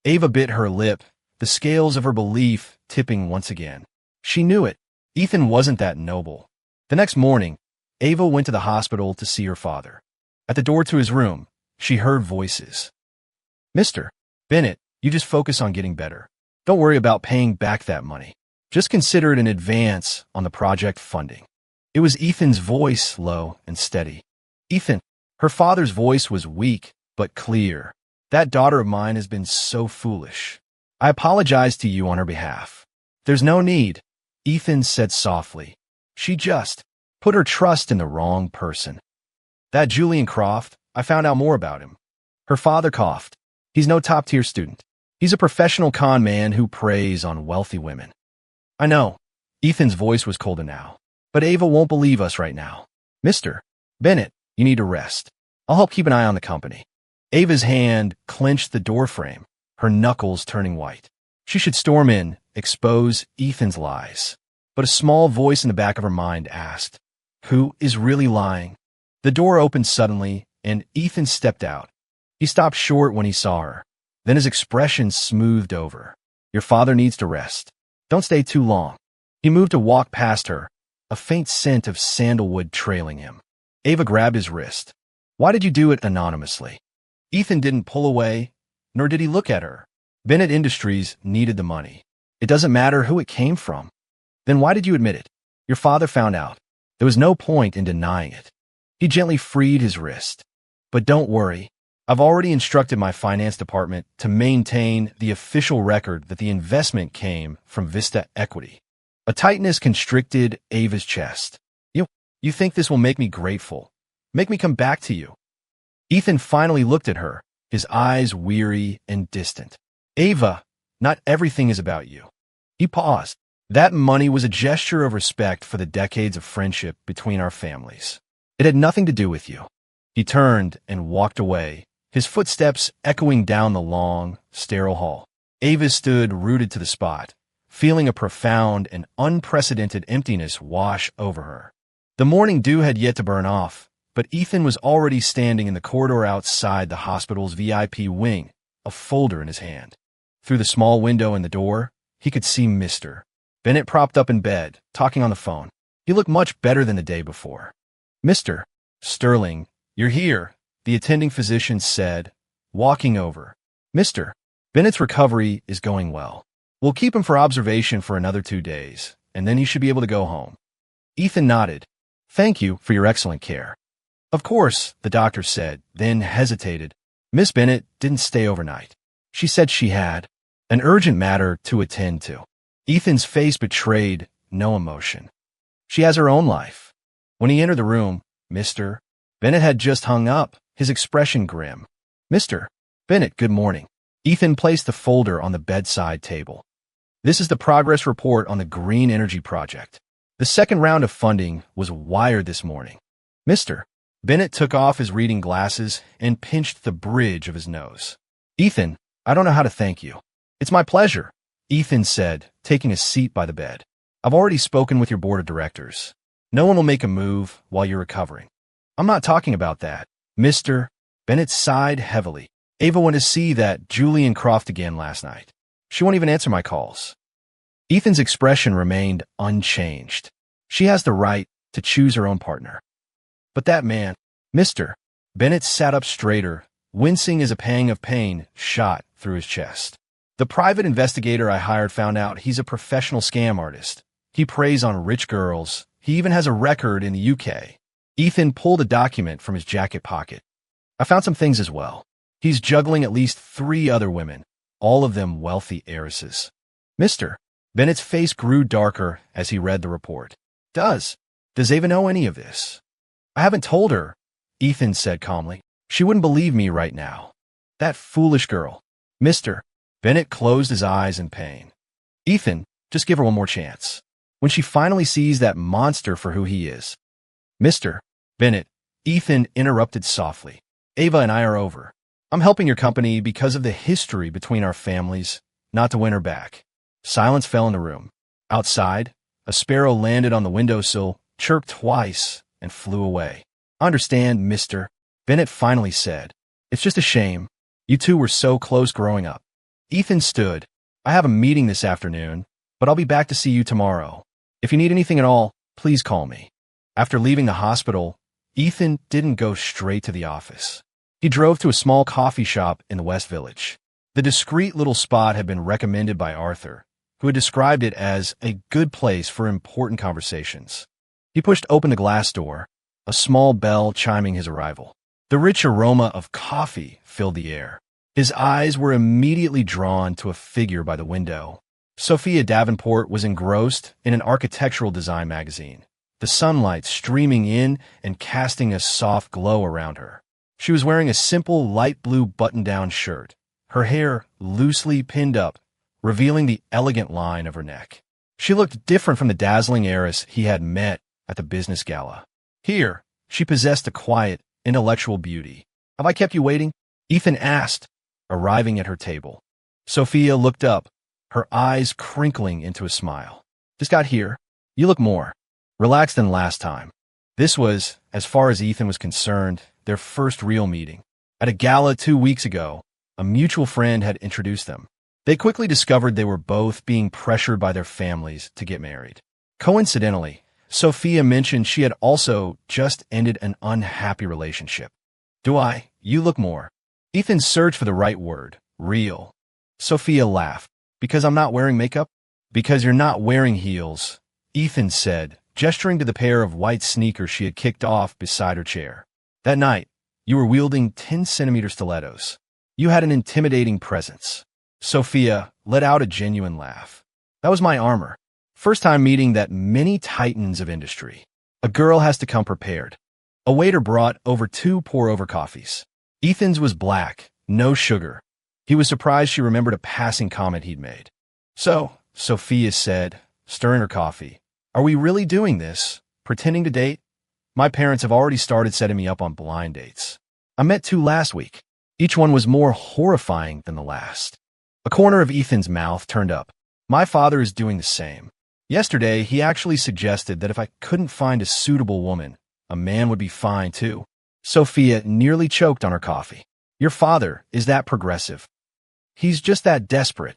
Speaker 1: Ava bit her lip, the scales of her belief tipping once again. She knew it. Ethan wasn't that noble. The next morning, Ava went to the hospital to see her father. At the door to his room, she heard voices. Mr. Bennett, You just focus on getting better. Don't worry about paying back that money. Just consider it an advance on the project funding. It was Ethan's voice, low and steady. Ethan, her father's voice was weak but clear. That daughter of mine has been so foolish. I apologize to you on her behalf. There's no need, Ethan said softly. She just put her trust in the wrong person. That Julian Croft, I found out more about him. Her father coughed. He's no top-tier student. He's a professional con man who preys on wealthy women. I know. Ethan's voice was colder now. But Ava won't believe us right now. Mr. Bennett, you need to rest. I'll help keep an eye on the company. Ava's hand clenched the doorframe, her knuckles turning white. She should storm in, expose Ethan's lies. But a small voice in the back of her mind asked, who is really lying? The door opened suddenly, and Ethan stepped out. He stopped short when he saw her. Then his expression smoothed over. Your father needs to rest. Don't stay too long. He moved to walk past her, a faint scent of sandalwood trailing him. Ava grabbed his wrist. Why did you do it anonymously? Ethan didn't pull away, nor did he look at her. Bennett Industries needed the money. It doesn't matter who it came from. Then why did you admit it? Your father found out. There was no point in denying it. He gently freed his wrist. But don't worry. I've already instructed my finance department to maintain the official record that the investment came from Vista Equity. A tightness constricted Ava's chest. You think this will make me grateful? Make me come back to you? Ethan finally looked at her, his eyes weary and distant. Ava, not everything is about you. He paused. That money was a gesture of respect for the decades of friendship between our families. It had nothing to do with you. He turned and walked away, his footsteps echoing down the long, sterile hall. Ava stood rooted to the spot, feeling a profound and unprecedented emptiness wash over her. The morning dew had yet to burn off, but Ethan was already standing in the corridor outside the hospital's VIP wing, a folder in his hand. Through the small window in the door, he could see Mr. Bennett propped up in bed, talking on the phone. He looked much better than the day before. Mr. Sterling, you're here, the attending physician said, walking over. Mr. Bennett's recovery is going well. We'll keep him for observation for another 2 days, and then he should be able to go home. Ethan nodded. Thank you for your excellent care. Of course, the doctor said, then hesitated. Miss Bennett didn't stay overnight. She said she had an urgent matter to attend to. Ethan's face betrayed no emotion. She has her own life. When he entered the room, Mr. Bennett had just hung up, his expression grim. Mr. Bennett, good morning. Ethan placed the folder on the bedside table. This is the progress report on the green energy project. The second round of funding was wired this morning. Mr. Bennett took off his reading glasses and pinched the bridge of his nose. Ethan, I don't know how to thank you. It's my pleasure, Ethan said, taking a seat by the bed. I've already spoken with your board of directors. No one will make a move while you're recovering. I'm not talking about that. Mr. Bennett sighed heavily. Ava went to see that Julian Croft again last night. She won't even answer my calls. Ethan's expression remained unchanged. She has the right to choose her own partner. But that man, Mr. Bennett sat up straighter, wincing as a pang of pain shot through his chest. The private investigator I hired found out he's a professional scam artist. He preys on rich girls. He even has a record in the UK. Ethan pulled a document from his jacket pocket. I found some things as well. He's juggling at least 3 other women, all of them wealthy heiresses. Mr. Bennett's face grew darker as he read the report. Does Ava know any of this? I haven't told her, Ethan said calmly. She wouldn't believe me right now. That foolish girl. Mr. Bennett closed his eyes in pain. Ethan, just give her one more chance. When she finally sees that monster for who he is. Mr. Bennett, Ethan interrupted softly. Ava and I are over. I'm helping your company because of the history between our families, not to win her back. Silence fell in the room. Outside, a sparrow landed on the windowsill, chirped twice, and flew away. I understand, Mr. Bennett finally said. It's just a shame. You two were so close growing up. Ethan stood. I have a meeting this afternoon, but I'll be back to see you tomorrow. If you need anything at all, please call me. After leaving the hospital, Ethan didn't go straight to the office. He drove to a small coffee shop in the West Village. The discreet little spot had been recommended by Arthur, who had described it as a good place for important conversations. He pushed open the glass door, a small bell chiming his arrival. The rich aroma of coffee filled the air. His eyes were immediately drawn to a figure by the window. Sophia Davenport was engrossed in an architectural design magazine, the sunlight streaming in and casting a soft glow around her. She was wearing a simple light blue button-down shirt, her hair loosely pinned up, revealing the elegant line of her neck. She looked different from the dazzling heiress he had met at the business gala. Here, she possessed a quiet, intellectual beauty. "Have I kept you waiting?" Ethan asked, arriving at her table. Sophia looked up, her eyes crinkling into a smile. "Just got here. You look more relaxed than last time." This was, as far as Ethan was concerned, their first real meeting. At a gala 2 weeks ago, a mutual friend had introduced them. They quickly discovered they were both being pressured by their families to get married. Coincidentally, Sophia mentioned she had also just ended an unhappy relationship. You look more." Ethan searched for the right word, real. Sophia laughed. "Because I'm not wearing makeup?" "Because you're not wearing heels," Ethan said, gesturing to the pair of white sneakers she had kicked off beside her chair. "That night, you were wielding 10-centimeter stilettos. You had an intimidating presence." Sophia let out a genuine laugh. "That was my armor. First time meeting that many titans of industry. A girl has to come prepared." A waiter brought over 2 pour-over coffees. Ethan's was black, no sugar. He was surprised she remembered a passing comment he'd made. "So," Sophia said, stirring her coffee, "are we really doing this? Pretending to date? My parents have already started setting me up on blind dates. I met 2 last week. Each one was more horrifying than the last." A corner of Ethan's mouth turned up. "My father is doing the same. Yesterday, he actually suggested that if I couldn't find a suitable woman, a man would be fine too." Sophia nearly choked on her coffee. "Your father is that progressive." "He's just that desperate,"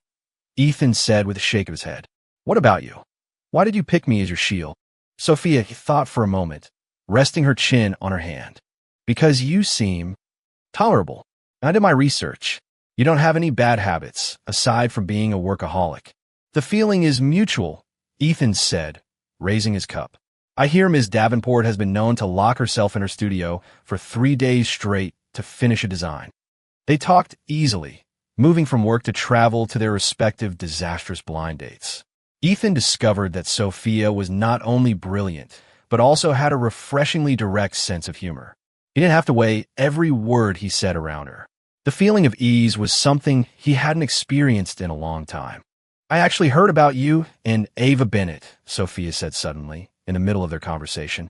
Speaker 1: Ethan said with a shake of his head. "What about you? Why did you pick me as your shield?" Sophia thought for a moment, resting her chin on her hand. "Because you seem tolerable. I did my research. You don't have any bad habits, aside from being a workaholic." "The feeling is mutual," Ethan said, raising his cup. "I hear Ms. Davenport has been known to lock herself in her studio for 3 days straight to finish a design." They talked easily, moving from work to travel to their respective disastrous blind dates. Ethan discovered that Sophia was not only brilliant, but also had a refreshingly direct sense of humor. He didn't have to weigh every word he said around her. The feeling of ease was something he hadn't experienced in a long time. "I actually heard about you and Ava Bennett," Sophia said suddenly, in the middle of their conversation.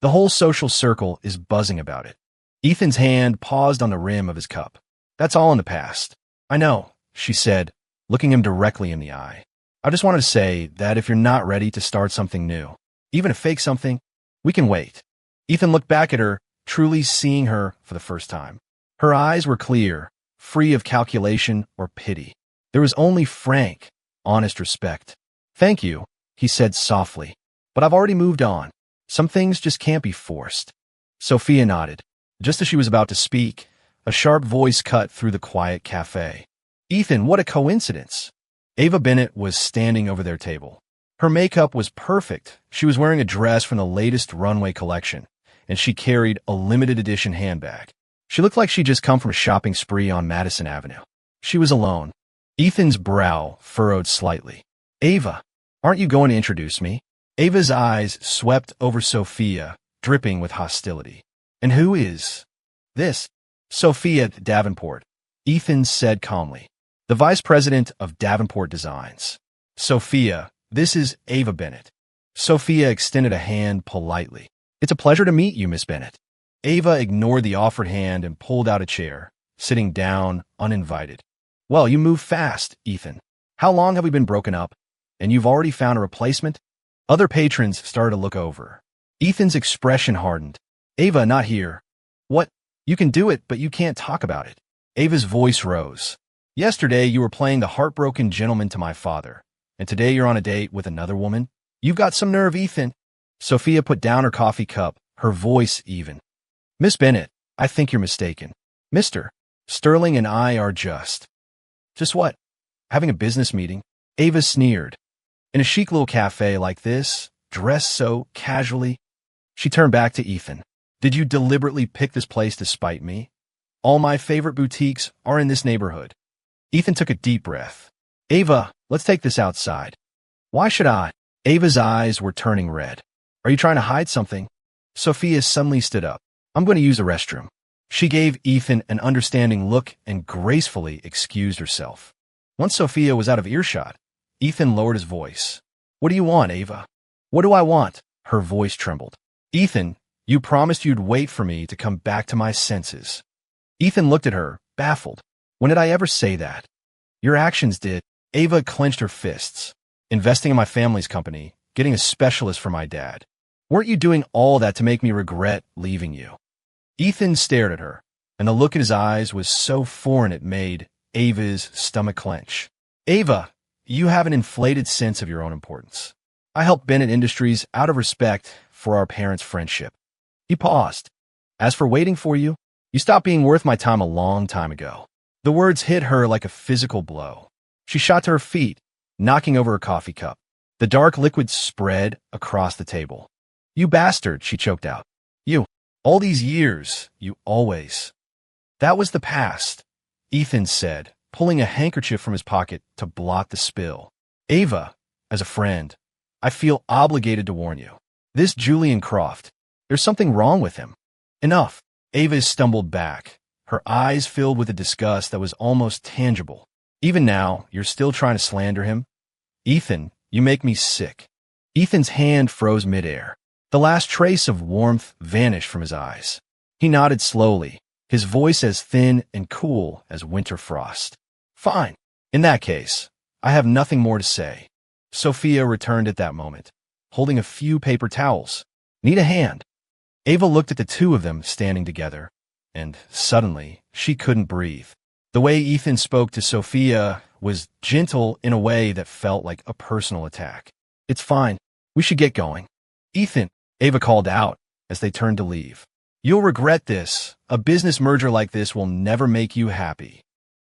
Speaker 1: "The whole social circle is buzzing about it." Ethan's hand paused on the rim of his cup. "That's all in the past." "I know," she said, looking him directly in the eye. "I just wanted to say that if you're not ready to start something new, even a fake something, we can wait." Ethan looked back at her, truly seeing her for the first time. Her eyes were clear, free of calculation or pity. There was only frank, honest respect. "Thank you," he said softly, "but I've already moved on. Some things just can't be forced." Sophia nodded. Just as she was about to speak, a sharp voice cut through the quiet cafe. "Ethan, what a coincidence." Ava Bennett was standing over their table. Her makeup was perfect. She was wearing a dress from the latest runway collection, and she carried a limited edition handbag. She looked like she'd just come from a shopping spree on Madison Avenue. She was alone. Ethan's brow furrowed slightly. "Ava, aren't you going to introduce me?" Ava's eyes swept over Sophia, dripping with hostility. "And who is this?" "Sophia Davenport," Ethan said calmly. "The vice president of Davenport Designs." "Sophia, this is Ava Bennett." Sophia extended a hand politely. "It's a pleasure to meet you, Miss Bennett." Ava ignored the offered hand and pulled out a chair, sitting down uninvited. "Well, you move fast, Ethan. How long have we been broken up? And you've already found a replacement?" Other patrons started to look over. Ethan's expression hardened. "Ava, not here." "What? You can do it, but you can't talk about it." Ava's voice rose. "Yesterday you were playing the heartbroken gentleman to my father, and today you're on a date with another woman? You've got some nerve, Ethan." Sophia put down her coffee cup, her voice even. "Miss Bennett, I think you're mistaken. Mr. Sterling and I are just Just what? Having a business meeting? Ava sneered. In a chic little cafe like this, dressed so casually? She turned back to Ethan. Did you deliberately pick this place to spite me? All my favorite boutiques are in this neighborhood. Ethan took a deep breath. Ava, let's take this outside. Why should I? Ava's eyes were turning red. Are you trying to hide something? Sophia suddenly stood up. I'm going to use the restroom. She gave Ethan an understanding look and gracefully excused herself. Once Sophia was out of earshot, Ethan lowered his voice. What do you want, Ava? What do I want? Her voice trembled. Ethan, you promised you'd wait for me to come back to my senses. Ethan looked at her, baffled. When did I ever say that? Your actions did. Ava clenched her fists. Investing in my family's company, getting a specialist for my dad. Weren't you doing all that to make me regret leaving you? Ethan stared at her, and the look in his eyes was so foreign it made Ava's stomach clench. Ava, you have an inflated sense of your own importance. I helped Bennett Industries out of respect for our parents' friendship. He paused. As for waiting for you, you stopped being worth my time a long time ago. The words hit her like a physical blow. She shot to her feet, knocking over her coffee cup. The dark liquid spread across the table. You bastard, she choked out. You. All these years, you always. That was the past, Ethan said, pulling a handkerchief from his pocket to blot the spill. Ava, as a friend, I feel obligated to warn you. This Julian Croft, there's something wrong with him. Enough. Ava stumbled back, her eyes filled with a disgust that was almost tangible. Even now, you're still trying to slander him? Ethan, you make me sick. Ethan's hand froze midair. The last trace of warmth vanished from his eyes. He nodded slowly, his voice as thin and cool as winter frost. Fine. In that case, I have nothing more to say. Sophia returned at that moment, holding a few paper towels. Need a hand? Ava looked at the two of them standing together, and suddenly she couldn't breathe. The way Ethan spoke to Sophia was gentle in a way that felt like a personal attack. It's fine. We should get going. Ethan, Ava called out as they turned to leave. You'll regret this. A business merger like this will never make you happy.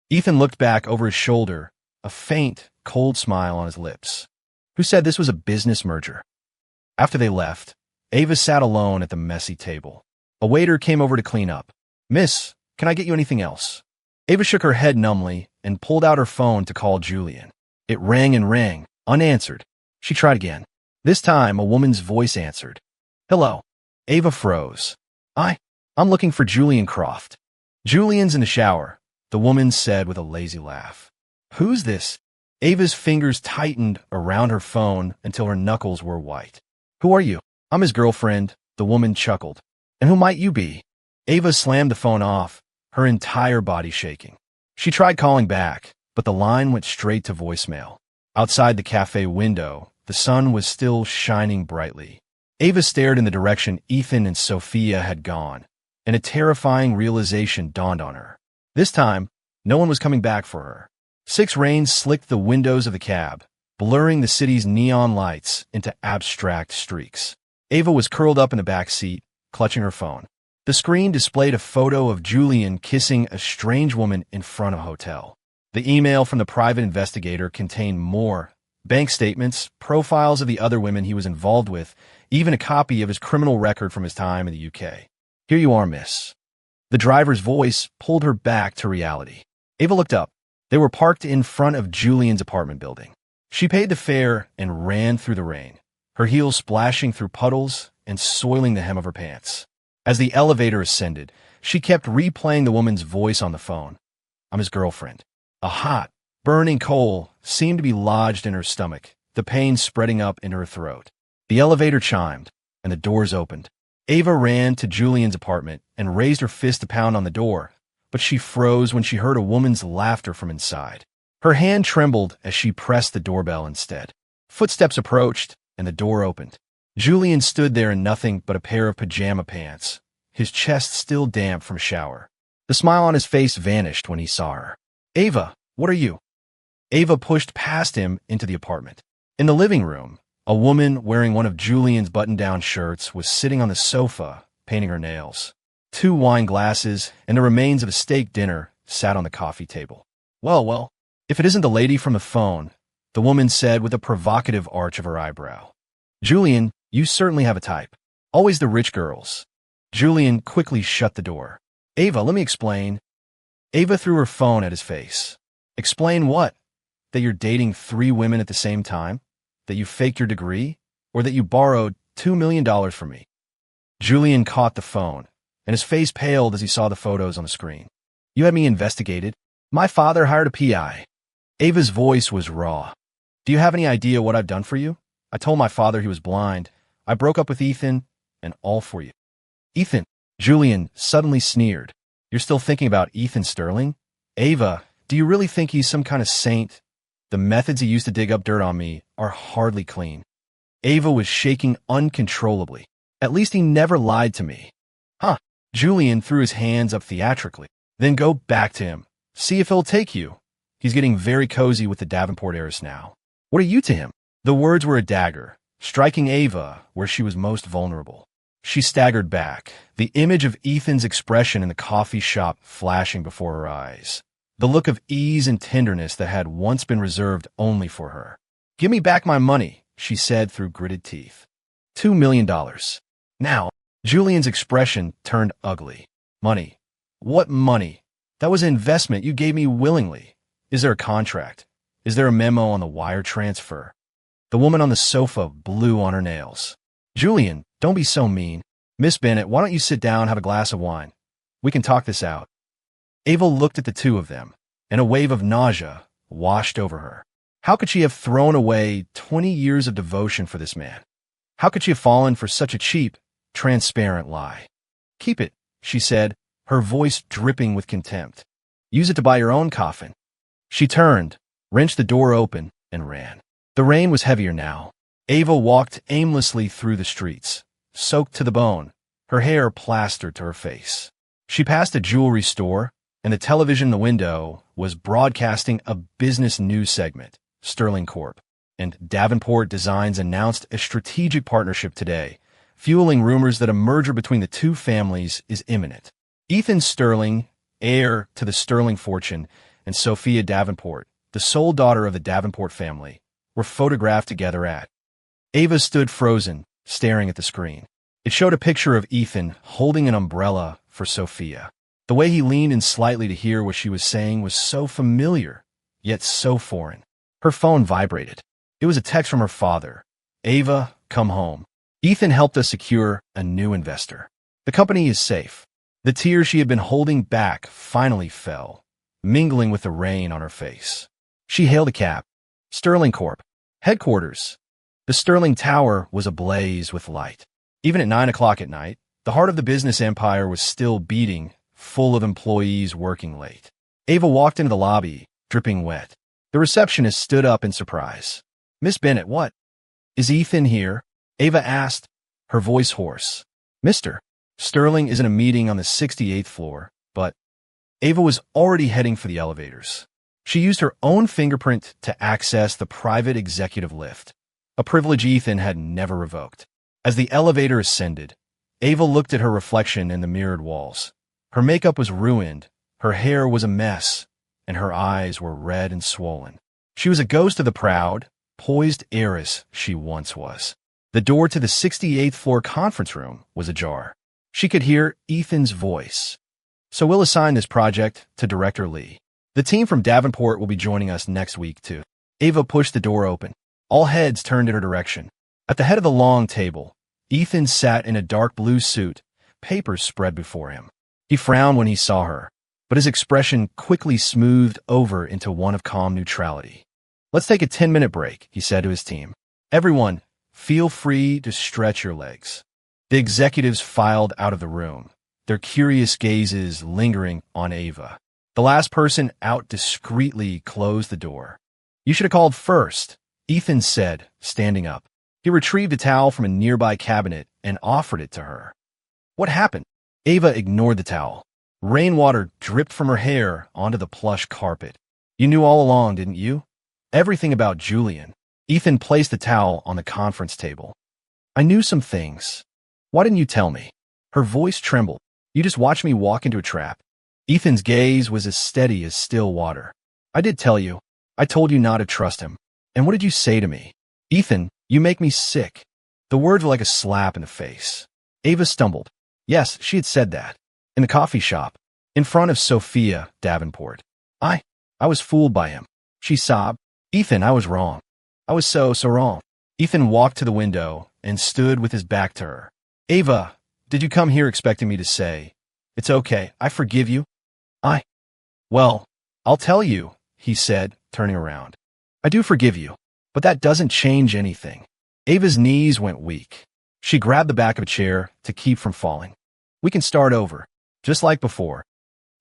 Speaker 1: Ethan looked back over his shoulder, a faint, cold smile on his lips. Who said this was a business merger? After they left, Ava sat alone at the messy table. A waiter came over to clean up. Miss, can I get you anything else? Ava shook her head numbly and pulled out her phone to call Julian. It rang and rang, unanswered. She tried again. This time, a woman's voice answered. Hello. Ava froze. I'm looking for Julian Croft. Julian's in the shower, the woman said with a lazy laugh. Who's this? Ava's fingers tightened around her phone until her knuckles were white. Who are you? I'm his girlfriend, the woman chuckled. And who might you be? Ava slammed the phone off, her entire body shaking. She tried calling back, but the line went straight to voicemail. Outside the cafe window, the sun was still shining brightly. Ava stared in the direction Ethan and Sophia had gone, and a terrifying realization dawned on her. This time, no one was coming back for her. 6 rains slicked the windows of the cab, blurring the city's neon lights into abstract streaks. Ava was curled up in the back seat, clutching her phone. The screen displayed a photo of Julian kissing a strange woman in front of a hotel. The email from the private investigator contained more bank statements, profiles of the other women he was involved with, even a copy of his criminal record from his time in the UK. Here you are, miss. The driver's voice pulled her back to reality. Ava looked up. They were parked in front of Julian's apartment building. She paid the fare and ran through the rain, her heels splashing through puddles and soiling the hem of her pants. As the elevator ascended, she kept replaying the woman's voice on the phone. I'm his girlfriend. A hot, burning coal seemed to be lodged in her stomach, the pain spreading up into her throat. The elevator chimed, and the doors opened. Ava ran to Julian's apartment and raised her fist to pound on the door, but she froze when she heard a woman's laughter from inside. Her hand trembled as she pressed the doorbell instead. Footsteps approached, and the door opened. Julian stood there in nothing but a pair of pajama pants, his chest still damp from a shower. The smile on his face vanished when he saw her. Ava, what are you? Ava pushed past him into the apartment. In the living room, a woman wearing one of Julian's button-down shirts was sitting on the sofa, painting her nails. 2 wine glasses and the remains of a steak dinner sat on the coffee table. Well, If it isn't the lady from the phone, the woman said with a provocative arch of her eyebrow. Julian, you certainly have a type. Always the rich girls. Julian quickly shut the door. Ava, let me explain. Ava threw her phone at his face. Explain what? That you're dating 3 women at the same time? That you faked your degree? Or that you borrowed $2 million from me? Julian caught the phone, and his face paled as he saw the photos on the screen. You had me investigated. My father hired a PI. Ava's voice was raw. Do you have any idea what I've done for you? I told my father he was blind. I broke up with Ethan, and all for you. Ethan, Julian suddenly sneered. You're still thinking about Ethan Sterling? Ava, do you really think he's some kind of saint? The methods he used to dig up dirt on me are hardly clean. Ava was shaking uncontrollably. At least he never lied to me. Huh. Julian threw his hands up theatrically. Then go back to him. See if he'll take you. He's getting very cozy with the Davenport heiress now. What are you to him? The words were a dagger, striking Ava where she was most vulnerable. She staggered back, the image of Ethan's expression in the coffee shop flashing before her eyes. The look of ease and tenderness that had once been reserved only for her. Give me back my money, she said through gritted teeth. $2 million. Now, Julian's expression turned ugly. Money. What money? That was an investment you gave me willingly. Is there a contract? Is there a memo on the wire transfer? The woman on the sofa blew on her nails. Julian, don't be so mean. Miss Bennett, why don't you sit down and have a glass of wine? We can talk this out. Ava looked at the two of them, and a wave of nausea washed over her. How could she have thrown away 20 years of devotion for this man? How could she have fallen for such a cheap, transparent lie? Keep it, she said, her voice dripping with contempt. Use it to buy your own coffin. She turned, wrenched the door open, and ran. The rain was heavier now. Ava walked aimlessly through the streets, soaked to the bone, her hair plastered to her face. She passed a jewelry store, and the television in the window was broadcasting a business news segment, Sterling Corp. And Davenport Designs announced a strategic partnership today, fueling rumors that a merger between the two families is imminent. Ethan Sterling, heir to the Sterling fortune, and Sophia Davenport, the sole daughter of the Davenport family, were photographed together at. Ava stood frozen, staring at the screen. It showed a picture of Ethan holding an umbrella for Sophia. The way he leaned in slightly to hear what she was saying was so familiar, yet so foreign. Her phone vibrated. It was a text from her father. Ava, come home. Ethan helped us secure a new investor. The company is safe. The tears she had been holding back finally fell, mingling with the rain on her face. She hailed a cab. Sterling Corp. Headquarters. The Sterling Tower was ablaze with light. Even at 9 o'clock at night, the heart of the business empire was still beating, full of employees working late. Ava walked into the lobby, dripping wet. The receptionist stood up in surprise. Miss Bennett, what? Is Ethan here? Ava asked, her voice hoarse. Mr. Sterling is in a meeting on the 68th floor, but Ava was already heading for the elevators. She used her own fingerprint to access the private executive lift, a privilege Ethan had never revoked. As the elevator ascended, Ava looked at her reflection in the mirrored walls. Her makeup was ruined, her hair was a mess, and her eyes were red and swollen. She was a ghost of the proud, poised heiress she once was. The door to the 68th floor conference room was ajar. She could hear Ethan's voice. So we'll assign this project to Director Lee. The team from Davenport will be joining us next week, too. Ava pushed the door open. All heads turned in her direction. At the head of the long table, Ethan sat in a dark blue suit, papers spread before him. He frowned when he saw her, but his expression quickly smoothed over into one of calm neutrality. Let's take a 10-minute break, he said to his team. Everyone, feel free to stretch your legs. The executives filed out of the room, their curious gazes lingering on Ava. The last person out discreetly closed the door. You should have called first, Ethan said, standing up. He retrieved a towel from a nearby cabinet and offered it to her. What happened? Ava ignored the towel. Rainwater dripped from her hair onto the plush carpet. You knew all along, didn't you? Everything about Julian. Ethan placed the towel on the conference table. I knew some things. Why didn't you tell me? Her voice trembled. You just watched me walk into a trap. Ethan's gaze was as steady as still water. I did tell you. I told you not to trust him. And what did you say to me? Ethan, you make me sick. The words were like a slap in the face. Ava stumbled. Yes, she had said that. In the coffee shop. In front of Sophia Davenport. I was fooled by him. She sobbed. Ethan, I was wrong. I was so wrong. Ethan walked to the window and stood with his back to her. Ava, did you come here expecting me to say, it's okay, I forgive you? Well, I'll tell you, he said, turning around. I do forgive you, but that doesn't change anything. Ava's knees went weak. She grabbed the back of a chair to keep from falling. We can start over, just like before.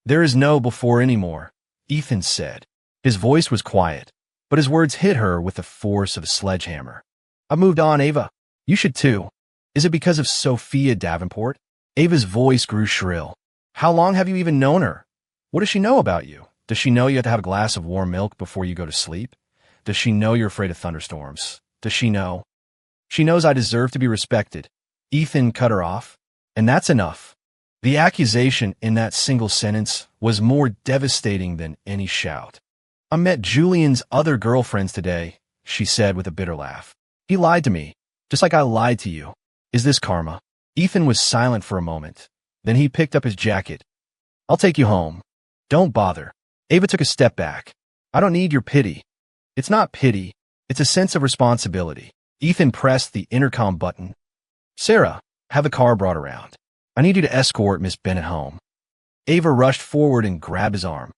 Speaker 1: There is no before anymore, Ethan said. His voice was quiet, but his words hit her with the force of a sledgehammer. I moved on, Ava. You should too. Is it because of Sophia Davenport? Ava's voice grew shrill. How long have you even known her? What does she know about you? Does she know you have to have a glass of warm milk before you go to sleep? Does she know you're afraid of thunderstorms? Does she know? She knows I deserve to be respected. Ethan cut her off, and that's enough. The accusation in that single sentence was more devastating than any shout. I met Julian's other girlfriends today, she said with a bitter laugh. He lied to me, just like I lied to you. Is this karma? Ethan was silent for a moment. Then he picked up his jacket. I'll take you home. Don't bother. Ava took a step back. I don't need your pity. It's not pity. It's a sense of responsibility. Ethan pressed the intercom button. Sarah, have the car brought around. I need you to escort Miss Bennett home. Ava rushed forward and grabbed his arm.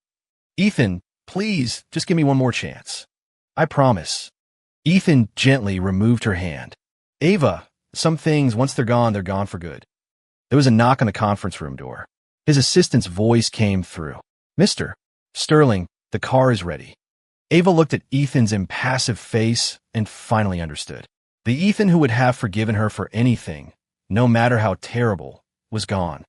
Speaker 1: Ethan, please, just give me one more chance. I promise. Ethan gently removed her hand. Ava, some things, once they're gone for good. There was a knock on the conference room door. His assistant's voice came through. Mr. Sterling, the car is ready. Ava looked at Ethan's impassive face and finally understood. The Ethan who would have forgiven her for anything, no matter how terrible, was gone.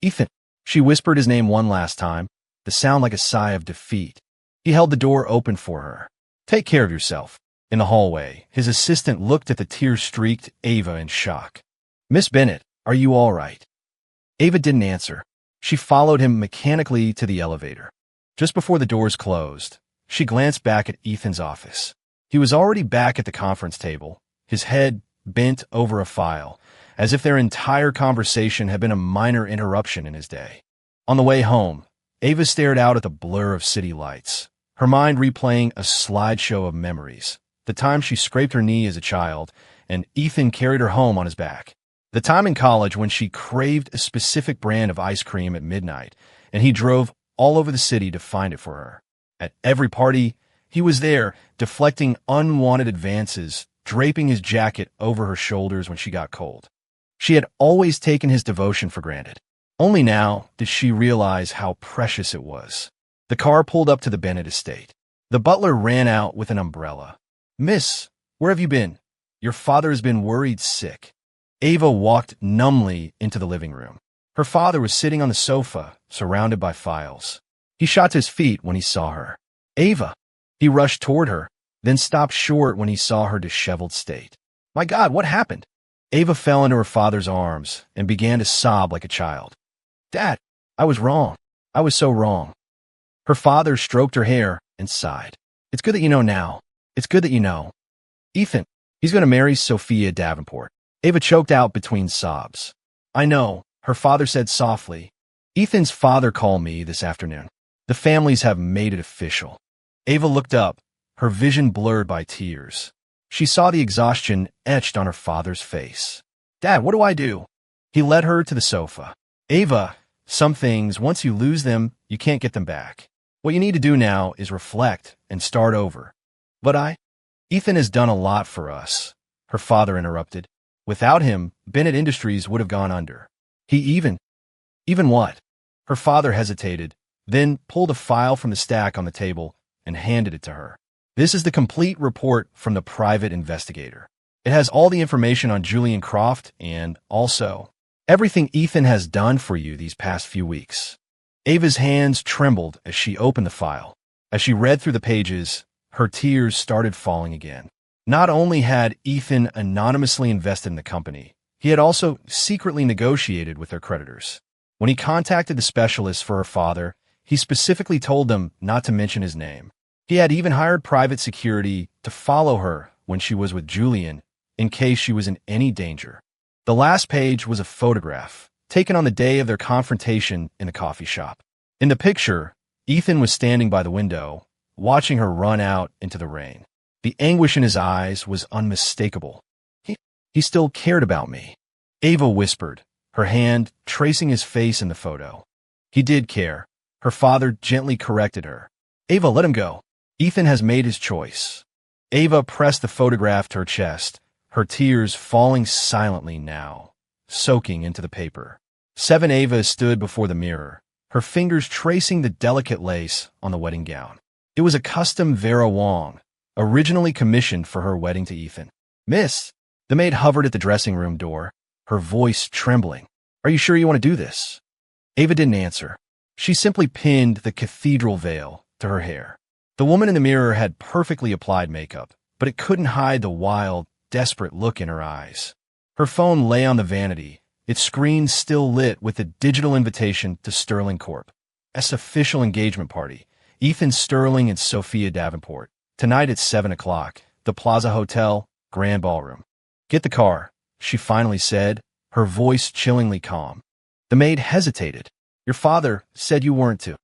Speaker 1: Ethan. She whispered his name one last time, the sound like a sigh of defeat. He held the door open for her. Take care of yourself. In the hallway, his assistant looked at the tear-streaked Ava in shock. Miss Bennett, are you all right? Ava didn't answer. She followed him mechanically to the elevator. Just before the doors closed, she glanced back at Ethan's office. He was already back at the conference table, his head bent over a file, as if their entire conversation had been a minor interruption in his day. On the way home, Ava stared out at the blur of city lights, her mind replaying a slideshow of memories. The time she scraped her knee as a child, and Ethan carried her home on his back. The time in college when she craved a specific brand of ice cream at midnight, and he drove all over the city to find it for her. At every party, he was there, deflecting unwanted advances, draping his jacket over her shoulders when she got cold. She had always taken his devotion for granted. Only now did she realize how precious it was. The car pulled up to the Bennett estate. The butler ran out with an umbrella. Miss, where have you been? Your father has been worried sick. Ava walked numbly into the living room. Her father was sitting on the sofa, surrounded by files. He shot to his feet when he saw her. Ava! He rushed toward her, then stopped short when he saw her disheveled state. My God, what happened? Ava fell into her father's arms and began to sob like a child. Dad, I was wrong. I was so wrong. Her father stroked her hair and sighed. It's good that you know now. It's good that you know. Ethan, he's going to marry Sophia Davenport. Ava choked out between sobs. I know, her father said softly. Ethan's father called me this afternoon. The families have made it official. Ava looked up, her vision blurred by tears. She saw the exhaustion etched on her father's face. Dad, what do I do? He led her to the sofa. Ava, some things, once you lose them, you can't get them back. What you need to do now is reflect and start over. But Ethan has done a lot for us, her father interrupted. Without him, Bennett Industries would have gone under. He even what? Her father hesitated, then pulled a file from the stack on the table and handed it to her. This is the complete report from the private investigator. It has all the information on Julian Croft and, also, everything Ethan has done for you these past few weeks. Ava's hands trembled as she opened the file. As she read through the pages, her tears started falling again. Not only had Ethan anonymously invested in the company, he had also secretly negotiated with their creditors. When he contacted the specialists for her father, he specifically told them not to mention his name. He had even hired private security to follow her when she was with Julian, in case she was in any danger. The last page was a photograph, taken on the day of their confrontation in a coffee shop. In the picture, Ethan was standing by the window, watching her run out into the rain. The anguish in his eyes was unmistakable. He still cared about me, Ava whispered, her hand tracing his face in the photo. He did care. Her father gently corrected her. Ava, let him go. Ethan has made his choice. Ava pressed the photograph to her chest, her tears falling silently now, soaking into the paper. Ava stood before the mirror, her fingers tracing the delicate lace on the wedding gown. It was a custom Vera Wong, originally commissioned for her wedding to Ethan. Miss, the maid hovered at the dressing room door, her voice trembling. Are you sure you want to do this? Ava didn't answer. She simply pinned the cathedral veil to her hair. The woman in the mirror had perfectly applied makeup, but it couldn't hide the wild, desperate look in her eyes. Her phone lay on the vanity, its screen still lit with a digital invitation to Sterling Corp. S official engagement party. Ethan Sterling and Sophia Davenport. Tonight at 7 o'clock. The Plaza Hotel, Grand Ballroom. Get the car, she finally said, her voice chillingly calm. The maid hesitated. Your father said you weren't to.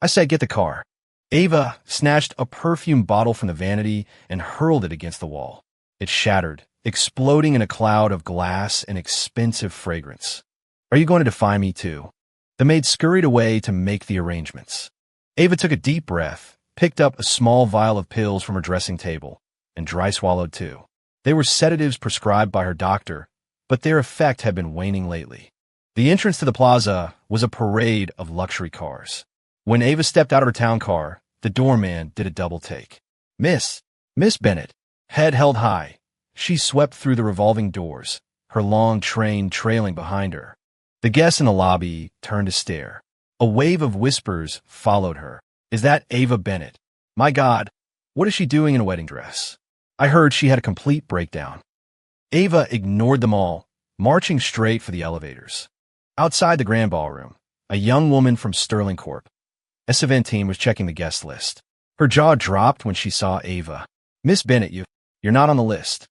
Speaker 1: I said get the car. Ava snatched a perfume bottle from the vanity and hurled it against the wall. It shattered, exploding in a cloud of glass and expensive fragrance. Are you going to defy me too? The maid scurried away to make the arrangements. Ava took a deep breath, picked up a small vial of pills from her dressing table, and dry swallowed too. They were sedatives prescribed by her doctor, but their effect had been waning lately. The entrance to the plaza was a parade of luxury cars. When Ava stepped out of her town car, the doorman did a double take. Miss Bennett, head held high. She swept through the revolving doors, her long train trailing behind her. The guests in the lobby turned to stare. A wave of whispers followed her. Is that Ava Bennett? My God, what is she doing in a wedding dress? I heard she had a complete breakdown. Ava ignored them all, marching straight for the elevators. Outside the Grand Ballroom, a young woman from Sterling Corp. S event team was checking the guest list. Her jaw dropped when she saw Ava. Miss Bennett, you're not on the list.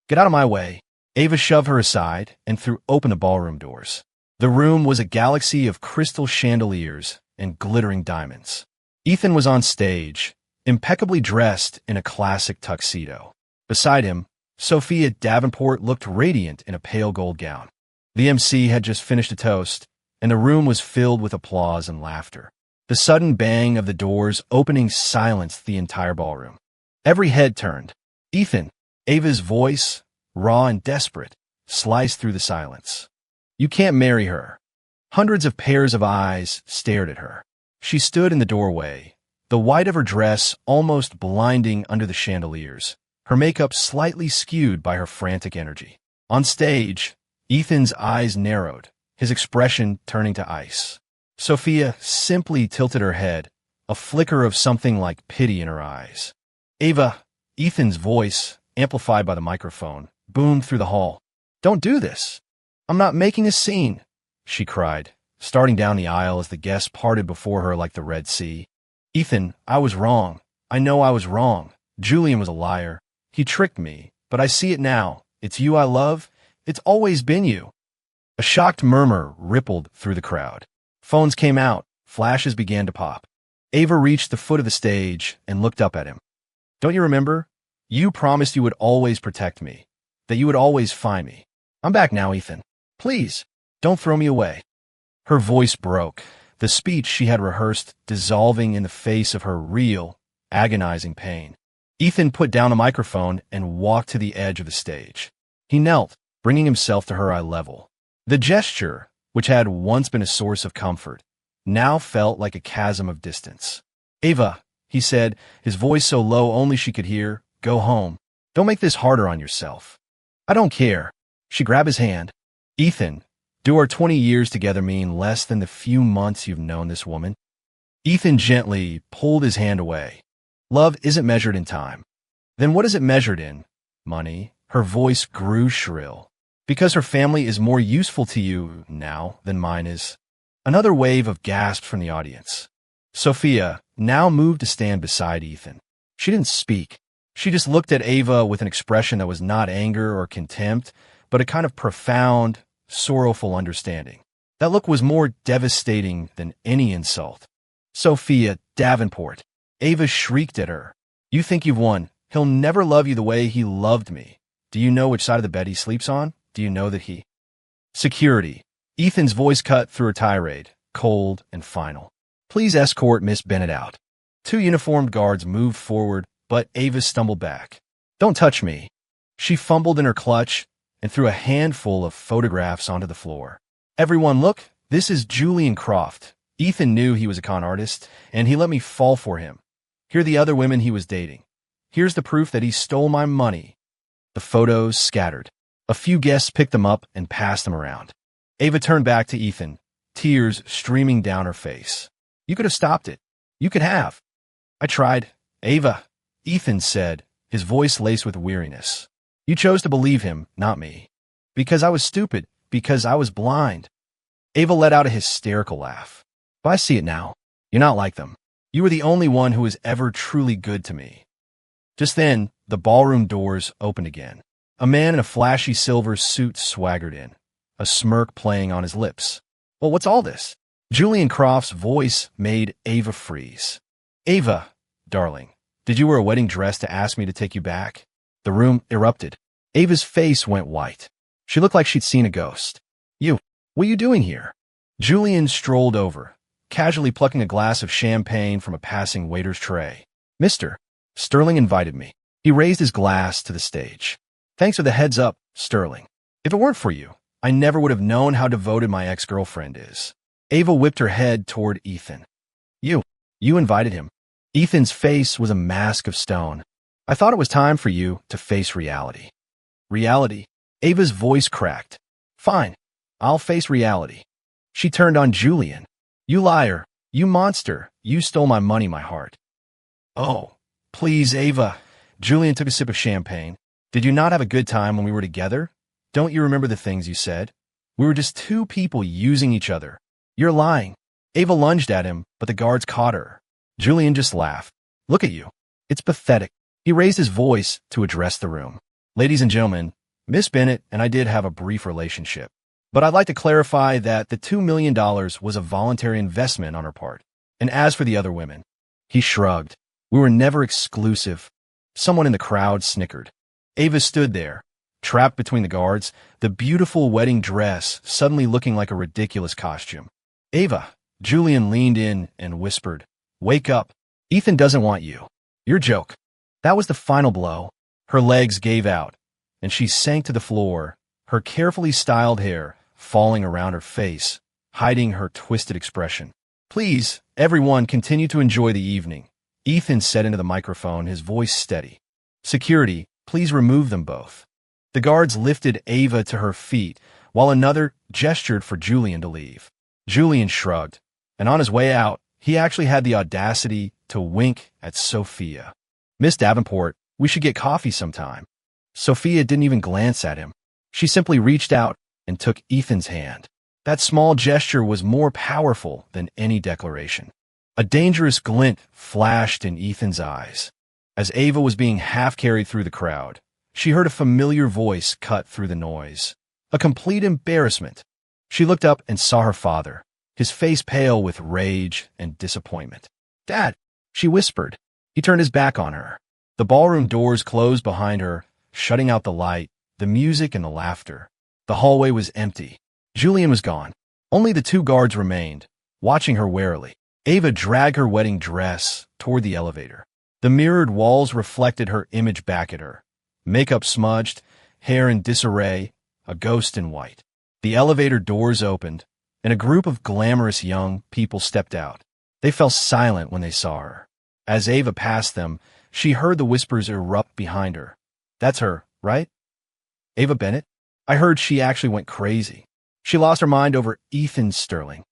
Speaker 1: Get out of my way. Ava shoved her aside and threw open the ballroom doors. The room was a galaxy of crystal chandeliers and glittering diamonds. Ethan was on stage, impeccably dressed in a classic tuxedo. Beside him, Sophia Davenport looked radiant in a pale gold gown. The MC had just finished a toast, and the room was filled with applause and laughter. The sudden bang of the doors opening silenced the entire ballroom. Every head turned. Ethan, Ava's voice, raw and desperate, sliced through the silence. You can't marry her. Hundreds of pairs of eyes stared at her. She stood in the doorway, the white of her dress almost blinding under the chandeliers, her makeup slightly skewed by her frantic energy. On stage, Ethan's eyes narrowed, his expression turning to ice. Sophia simply tilted her head, a flicker of something like pity in her eyes. Ava, Ethan's voice, amplified by the microphone, boomed through the hall. Don't do this. I'm not making a scene, she cried, starting down the aisle as the guests parted before her like the Red Sea. Ethan, I was wrong. I know I was wrong. Julian was a liar. He tricked me, but I see it now. It's you I love. It's always been you. A shocked murmur rippled through the crowd. Phones came out. Flashes began to pop. Ava reached the foot of the stage and looked up at him. Don't you remember? You promised you would always protect me, that you would always find me. I'm back now, Ethan. Please, don't throw me away. Her voice broke, the speech she had rehearsed dissolving in the face of her real, agonizing pain. Ethan put down the microphone and walked to the edge of the stage. He knelt, bringing himself to her eye level. The gesture, which had once been a source of comfort, now felt like a chasm of distance. Ava, he said, his voice so low only she could hear, go home. Don't make this harder on yourself. I don't care. She grabbed his hand. Ethan, do our 20 years together mean less than the few months you've known this woman? Ethan gently pulled his hand away. Love isn't measured in time. Then what is it measured in? Money. Her voice grew shrill. Because her family is more useful to you now than mine is. Another wave of gasps from the audience. Sophia now moved to stand beside Ethan. She didn't speak. She just looked at Ava with an expression that was not anger or contempt, but a kind of profound, sorrowful understanding. That look was more devastating than any insult. Sophia Davenport. Ava shrieked at her. You think you've won. He'll never love you the way he loved me. Do you know which side of the bed he sleeps on? Do you know that he... Security. Ethan's voice cut through a tirade, cold and final. Please escort Miss Bennett out. Two uniformed guards moved forward, but Ava stumbled back. Don't touch me. She fumbled in her clutch and threw a handful of photographs onto the floor. Everyone, look, this is Julian Croft. Ethan knew he was a con artist, and he let me fall for him. Here are the other women he was dating. Here's the proof that he stole my money. The photos scattered. A few guests picked them up and passed them around. Ava turned back to Ethan, tears streaming down her face. You could have stopped it. You could have. I tried. Ava, Ethan said, his voice laced with weariness. You chose to believe him, not me. Because I was stupid. Because I was blind. Ava let out a hysterical laugh. But I see it now. You're not like them. You were the only one who was ever truly good to me. Just then, the ballroom doors opened again. A man in a flashy silver suit swaggered in, a smirk playing on his lips. Well, what's all this? Julian Croft's voice made Ava freeze. Ava, darling, did you wear a wedding dress to ask me to take you back? The room erupted. Ava's face went white. She looked like she'd seen a ghost. What are you doing here? Julian strolled over, casually plucking a glass of champagne from a passing waiter's tray. Mister, Sterling invited me. He raised his glass to the stage. Thanks for the heads up, Sterling. If it weren't for you, I never would have known how devoted my ex-girlfriend is. Ava whipped her head toward Ethan. You invited him. Ethan's face was a mask of stone. I thought it was time for you to face reality. Reality? Ava's voice cracked. Fine, I'll face reality. She turned on Julian. You liar, you monster, you stole my money, my heart. Oh, please, Ava. Julian took a sip of champagne. Did you not have a good time when we were together? Don't you remember the things you said? We were just two people using each other. You're lying. Ava lunged at him, but the guards caught her. Julian just laughed. Look at you. It's pathetic. He raised his voice to address the room. Ladies and gentlemen, Miss Bennett and I did have a brief relationship. But I'd like to clarify that the $2 million was a voluntary investment on her part. And as for the other women, he shrugged. We were never exclusive. Someone in the crowd snickered. Ava stood there, trapped between the guards, the beautiful wedding dress suddenly looking like a ridiculous costume. Ava, Julian leaned in and whispered, wake up. Ethan doesn't want you. Your joke. That was the final blow. Her legs gave out, and she sank to the floor, her carefully styled hair falling around her face, hiding her twisted expression. Please, everyone, continue to enjoy the evening. Ethan said into the microphone, his voice steady. Security, please remove them both. The guards lifted Ava to her feet, while another gestured for Julian to leave. Julian shrugged, and on his way out, he actually had the audacity to wink at Sophia. Miss Davenport, we should get coffee sometime. Sophia didn't even glance at him. She simply reached out and took Ethan's hand. That small gesture was more powerful than any declaration. A dangerous glint flashed in Ethan's eyes. As Ava was being half-carried through the crowd, she heard a familiar voice cut through the noise. A complete embarrassment. She looked up and saw her father, his face pale with rage and disappointment. Dad, she whispered. He turned his back on her. The ballroom doors closed behind her, shutting out the light, the music, and the laughter. The hallway was empty. Julian was gone. Only the two guards remained, watching her warily. Ava dragged her wedding dress toward the elevator. The mirrored walls reflected her image back at her. Makeup smudged, hair in disarray, a ghost in white. The elevator doors opened, and a group of glamorous young people stepped out. They fell silent when they saw her. As Ava passed them, she heard the whispers erupt behind her. That's her, right? Ava Bennett? I heard she actually went crazy. She lost her mind over Ethan Sterling.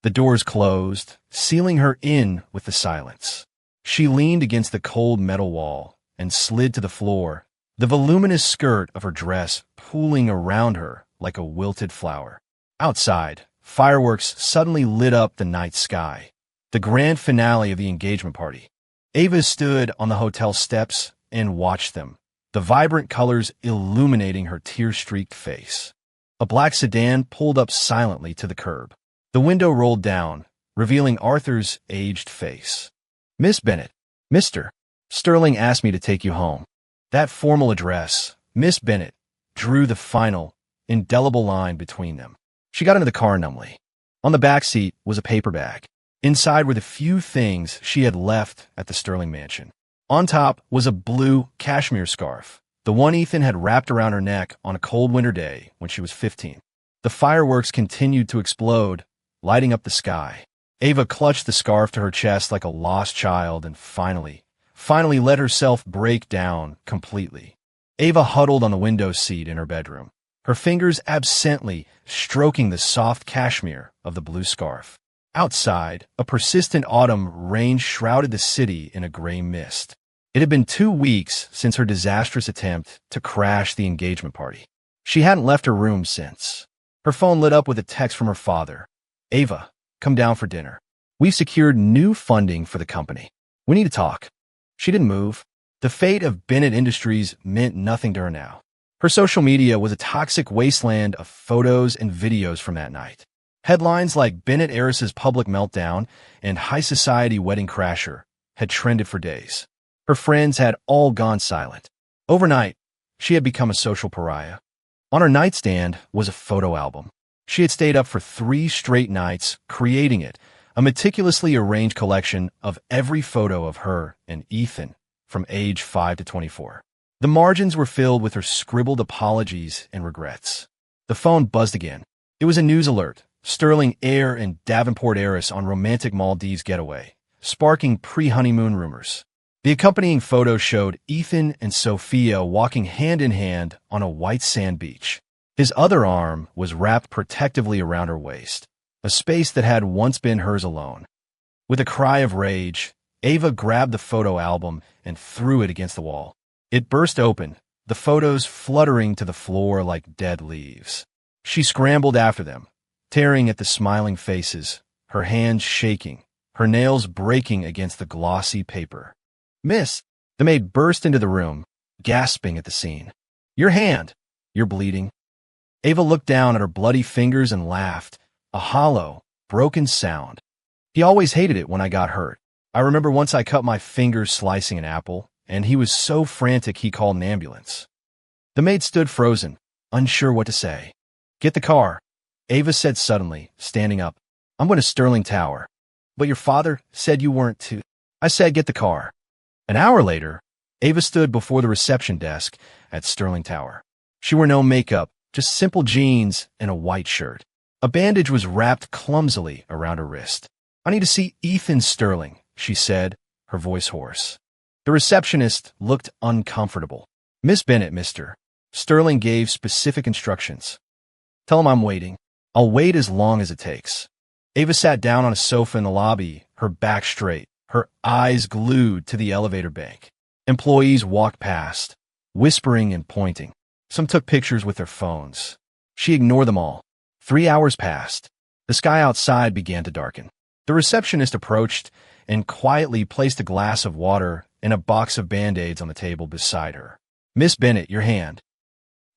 Speaker 1: The doors closed, sealing her in with the silence. She leaned against the cold metal wall and slid to the floor, the voluminous skirt of her dress pooling around her like a wilted flower. Outside, fireworks suddenly lit up the night sky. the grand finale of the engagement party. Ava stood on the hotel steps and watched them, the vibrant colors illuminating her tear-streaked face. A black sedan pulled up silently to the curb. The window rolled down, revealing Arthur's aged face. "Miss Bennett, Mr. Sterling asked me to take you home." That formal address, Miss Bennett, drew the final, indelible line between them. She got into the car numbly. On the back seat was a paper bag. Inside were the few things she had left at the Sterling mansion. On top was a blue cashmere scarf, the one Ethan had wrapped around her neck on a cold winter day when she was 15. The fireworks continued to explode, lighting up the sky. Ava clutched the scarf to her chest like a lost child and finally let herself break down completely. Ava huddled on the window seat in her bedroom, her fingers absently stroking the soft cashmere of the blue scarf. Outside, a persistent autumn rain shrouded the city in a gray mist. It had been 2 weeks since her disastrous attempt to crash the engagement party. She hadn't left her room since. Her phone lit up with a text from her father. "Ava, come down for dinner. We've secured new funding for the company. We need to talk." She didn't move. The fate of Bennett Industries meant nothing to her now. Her social media was a toxic wasteland of photos and videos from that night. Headlines like "Bennett Heiress's Public Meltdown" and "High Society Wedding Crasher" had trended for days. Her friends had all gone silent. Overnight, she had become a social pariah. On her nightstand was a photo album. She had stayed up for 3 straight nights creating it, a meticulously arranged collection of every photo of her and Ethan from age 5 to 24. The margins were filled with her scribbled apologies and regrets. The phone buzzed again. It was a news alert. Sterling heir and Davenport heiress on romantic Maldives getaway, sparking pre-honeymoon rumors. The accompanying photo showed Ethan and Sophia walking hand in hand on a white sand beach. His other arm was wrapped protectively around her waist, a space that had once been hers alone. With a cry of rage, Ava grabbed the photo album and threw it against the wall. It burst open, the photos fluttering to the floor like dead leaves. She scrambled after them, tearing at the smiling faces, her hands shaking, her nails breaking against the glossy paper. "Miss!" The maid burst into the room, gasping at the scene. "Your hand! You're bleeding." Ava looked down at her bloody fingers and laughed, a hollow, broken sound. "He always hated it when I got hurt. I remember once I cut my fingers slicing an apple, and he was so frantic he called an ambulance." The maid stood frozen, unsure what to say. "Get the car," Ava said suddenly, standing up. "I'm going to Sterling Tower." "But your father said you weren't to." "I said get the car." An hour later, Ava stood before the reception desk at Sterling Tower. She wore no makeup, just simple jeans and a white shirt. A bandage was wrapped clumsily around her wrist. "I need to see Ethan Sterling," she said, her voice hoarse. The receptionist looked uncomfortable. "Miss Bennett, Mr. Sterling gave specific instructions. Tell him I'm waiting. I'll wait as long as it takes." Ava sat down on a sofa in the lobby, her back straight, her eyes glued to the elevator bank. Employees walked past, whispering and pointing. Some took pictures with their phones. She ignored them all. 3 hours passed. The sky outside began to darken. The receptionist approached and quietly placed a glass of water and a box of Band-Aids on the table beside her. "Miss Bennett, your hand."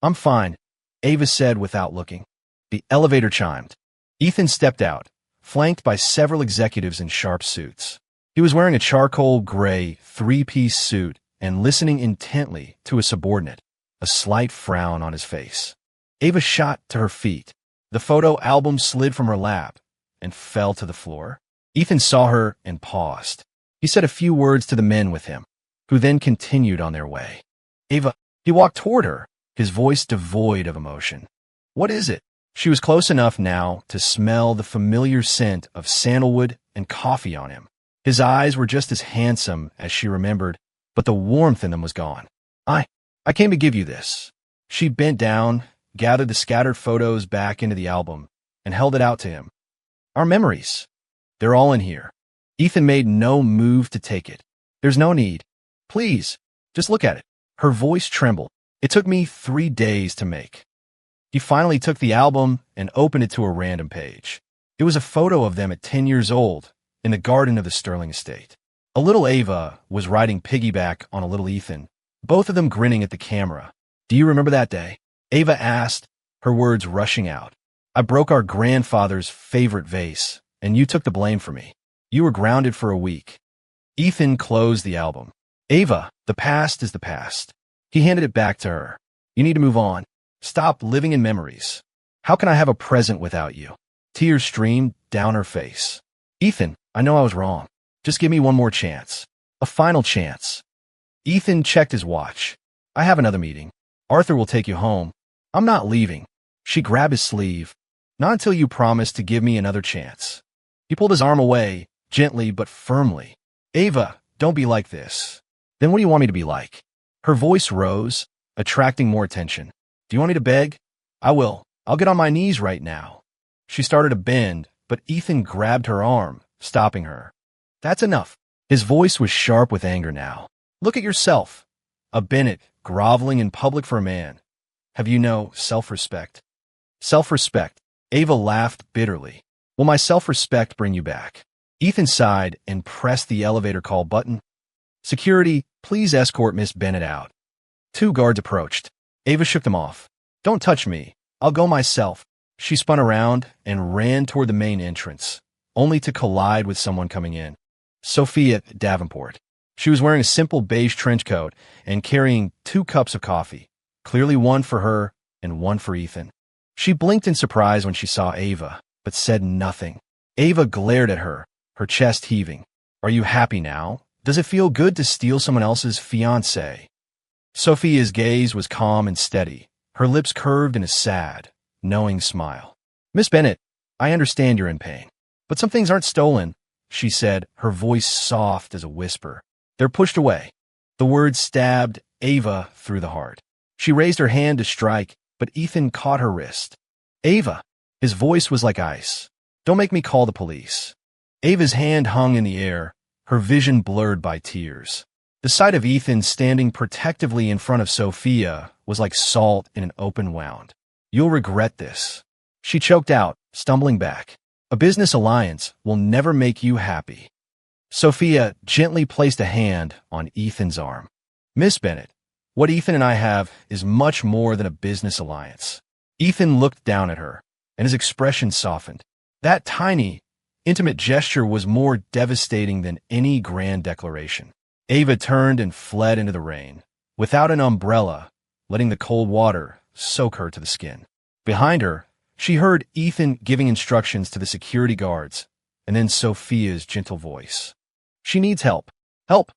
Speaker 1: "I'm fine," Ava said without looking. The elevator chimed. Ethan stepped out, flanked by several executives in sharp suits. He was wearing a charcoal gray 3-piece suit and listening intently to a subordinate, a slight frown on his face. Ava shot to her feet. The photo album slid from her lap and fell to the floor. Ethan saw her and paused. He said a few words to the men with him, who then continued on their way. "Ava," he walked toward her, his voice devoid of emotion. "What is it?" She was close enough now to smell the familiar scent of sandalwood and coffee on him. His eyes were just as handsome as she remembered, but the warmth in them was gone. I came to give you this." She bent down, gathered the scattered photos back into the album, and held it out to him. "Our memories. They're all in here." Ethan made no move to take it. "There's no need. Please, just look at it." Her voice trembled. "It took me 3 days to make." He finally took the album and opened it to a random page. It was a photo of them at 10 years old, in the garden of the Sterling estate. A little Ava was riding piggyback on a little Ethan, both of them grinning at the camera. "Do you remember that day?" Ava asked, her words rushing out. "I broke our grandfather's favorite vase, and you took the blame for me. You were grounded for a week." Ethan closed the album. "Ava, the past is the past." He handed it back to her. "You need to move on. Stop living in memories. How can I have a present without you?" Tears streamed down her face. "Ethan, I know I was wrong. Just give me one more chance. A final chance." Ethan checked his watch. "I have another meeting. Arthur will take you home." "I'm not leaving." She grabbed his sleeve. "Not until you promise to give me another chance." He pulled his arm away, gently but firmly. "Ava, don't be like this." "Then what do you want me to be like?" Her voice rose, attracting more attention. "Do you want me to beg?" "I will. I'll get on my knees right now." She started to bend, but Ethan grabbed her arm, stopping her. "That's enough." His voice was sharp with anger now. "Look at yourself. A Bennett, groveling in public for a man. Have you no self-respect?" "Self-respect?" Ava laughed bitterly. "Will my self-respect bring you back?" Ethan sighed and pressed the elevator call button. "Security, please escort Miss Bennett out." 2 guards approached. Ava shook them off. "Don't touch me. I'll go myself." She spun around and ran toward the main entrance, only to collide with someone coming in. Sophia Davenport. She was wearing a simple beige trench coat and carrying 2 cups of coffee, clearly one for her and one for Ethan. She blinked in surprise when she saw Ava, but said nothing. Ava glared at her, her chest heaving. "Are you happy now? Does it feel good to steal someone else's fiancé?" Sophia's gaze was calm and steady, her lips curved in a sad, knowing smile. "Miss Bennett, I understand you're in pain, but some things aren't stolen," she said, her voice soft as a whisper. "They're pushed away." The words stabbed Ava through the heart. She raised her hand to strike, but Ethan caught her wrist. "Ava!" His voice was like ice. "Don't make me call the police." Ava's hand hung in the air, her vision blurred by tears. The sight of Ethan standing protectively in front of Sophia was like salt in an open wound. "You'll regret this." She choked out, stumbling back. "A business alliance will never make you happy." Sophia gently placed a hand on Ethan's arm. "Miss Bennett, what Ethan and I have is much more than a business alliance." Ethan looked down at her, and his expression softened. That tiny, intimate gesture was more devastating than any grand declaration. Ava turned and fled into the rain, without an umbrella, letting the cold water soak her to the skin. Behind her, she heard Ethan giving instructions to the security guards, and then Sophia's gentle voice. "She needs help. Help!"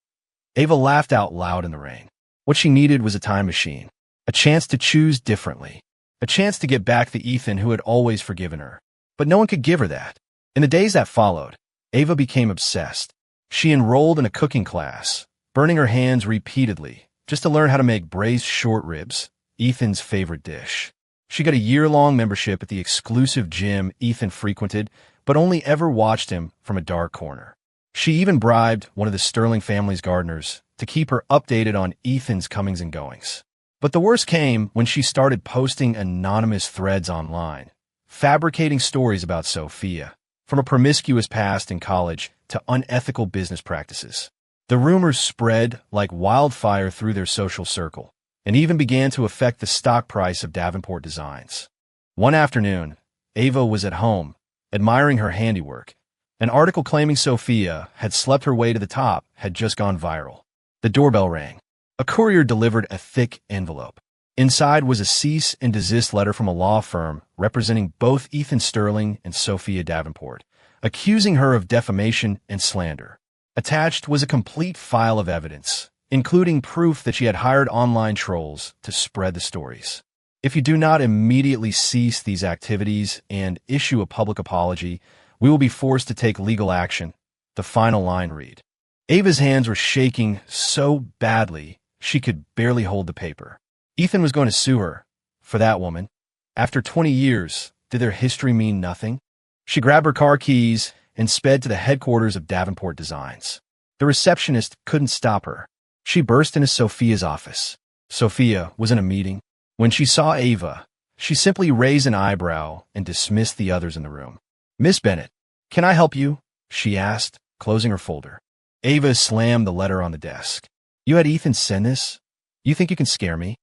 Speaker 1: Ava laughed out loud in the rain. What she needed was a time machine, a chance to choose differently, a chance to get back the Ethan who had always forgiven her. But no one could give her that. In the days that followed, Ava became obsessed. She enrolled in a cooking class, burning her hands repeatedly, just to learn how to make braised short ribs, Ethan's favorite dish. She got a year-long membership at the exclusive gym Ethan frequented, but only ever watched him from a dark corner. She even bribed one of the Sterling family's gardeners to keep her updated on Ethan's comings and goings. But the worst came when she started posting anonymous threads online, fabricating stories about Sophia, from a promiscuous past in college to unethical business practices. The rumors spread like wildfire through their social circle, and even began to affect the stock price of Davenport Designs. One afternoon, Ava was at home, admiring her handiwork. An article claiming Sophia had slept her way to the top had just gone viral. The doorbell rang. A courier delivered a thick envelope. Inside was a cease and desist letter from a law firm representing both Ethan Sterling and Sophia Davenport, accusing her of defamation and slander. Attached was a complete file of evidence, including proof that she had hired online trolls to spread the stories. "If you do not immediately cease these activities and issue a public apology, we will be forced to take legal action," the final line read. Ava's hands were shaking so badly she could barely hold the paper. Ethan was going to sue her for that woman. After 20 years, did their history mean nothing? She grabbed her car keys and sped to the headquarters of Davenport Designs. The receptionist couldn't stop her. She burst into Sophia's office. Sophia was in a meeting. When she saw Ava, she simply raised an eyebrow and dismissed the others in the room. "Miss Bennett, can I help you?" she asked, closing her folder. Ava slammed the letter on the desk. You had Ethan send this? You think you can scare me?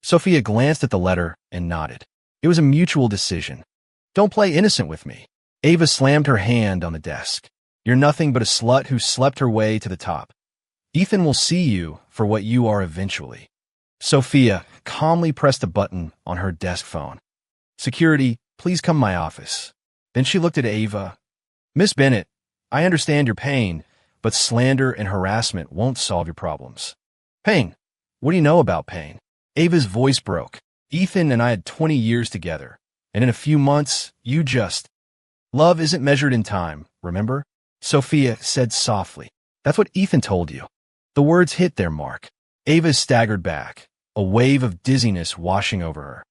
Speaker 1: Sophia glanced at the letter and nodded. It was a mutual decision. Don't play innocent with me. Ava slammed her hand on the desk. You're nothing but a slut who slept her way to the top. Ethan will see you for what you are eventually. Sophia calmly pressed a button on her desk phone. Security, please come to my office. Then she looked at Ava. Miss Bennett, I understand your pain, but slander and harassment won't solve your problems. Pain? What do you know about pain? Ava's voice broke. Ethan and I had 20 years together, and in a few months, you just... Love isn't measured in time, remember? Sophia said softly. That's what Ethan told you. The words hit their mark. Ava staggered back, a wave of dizziness washing over her.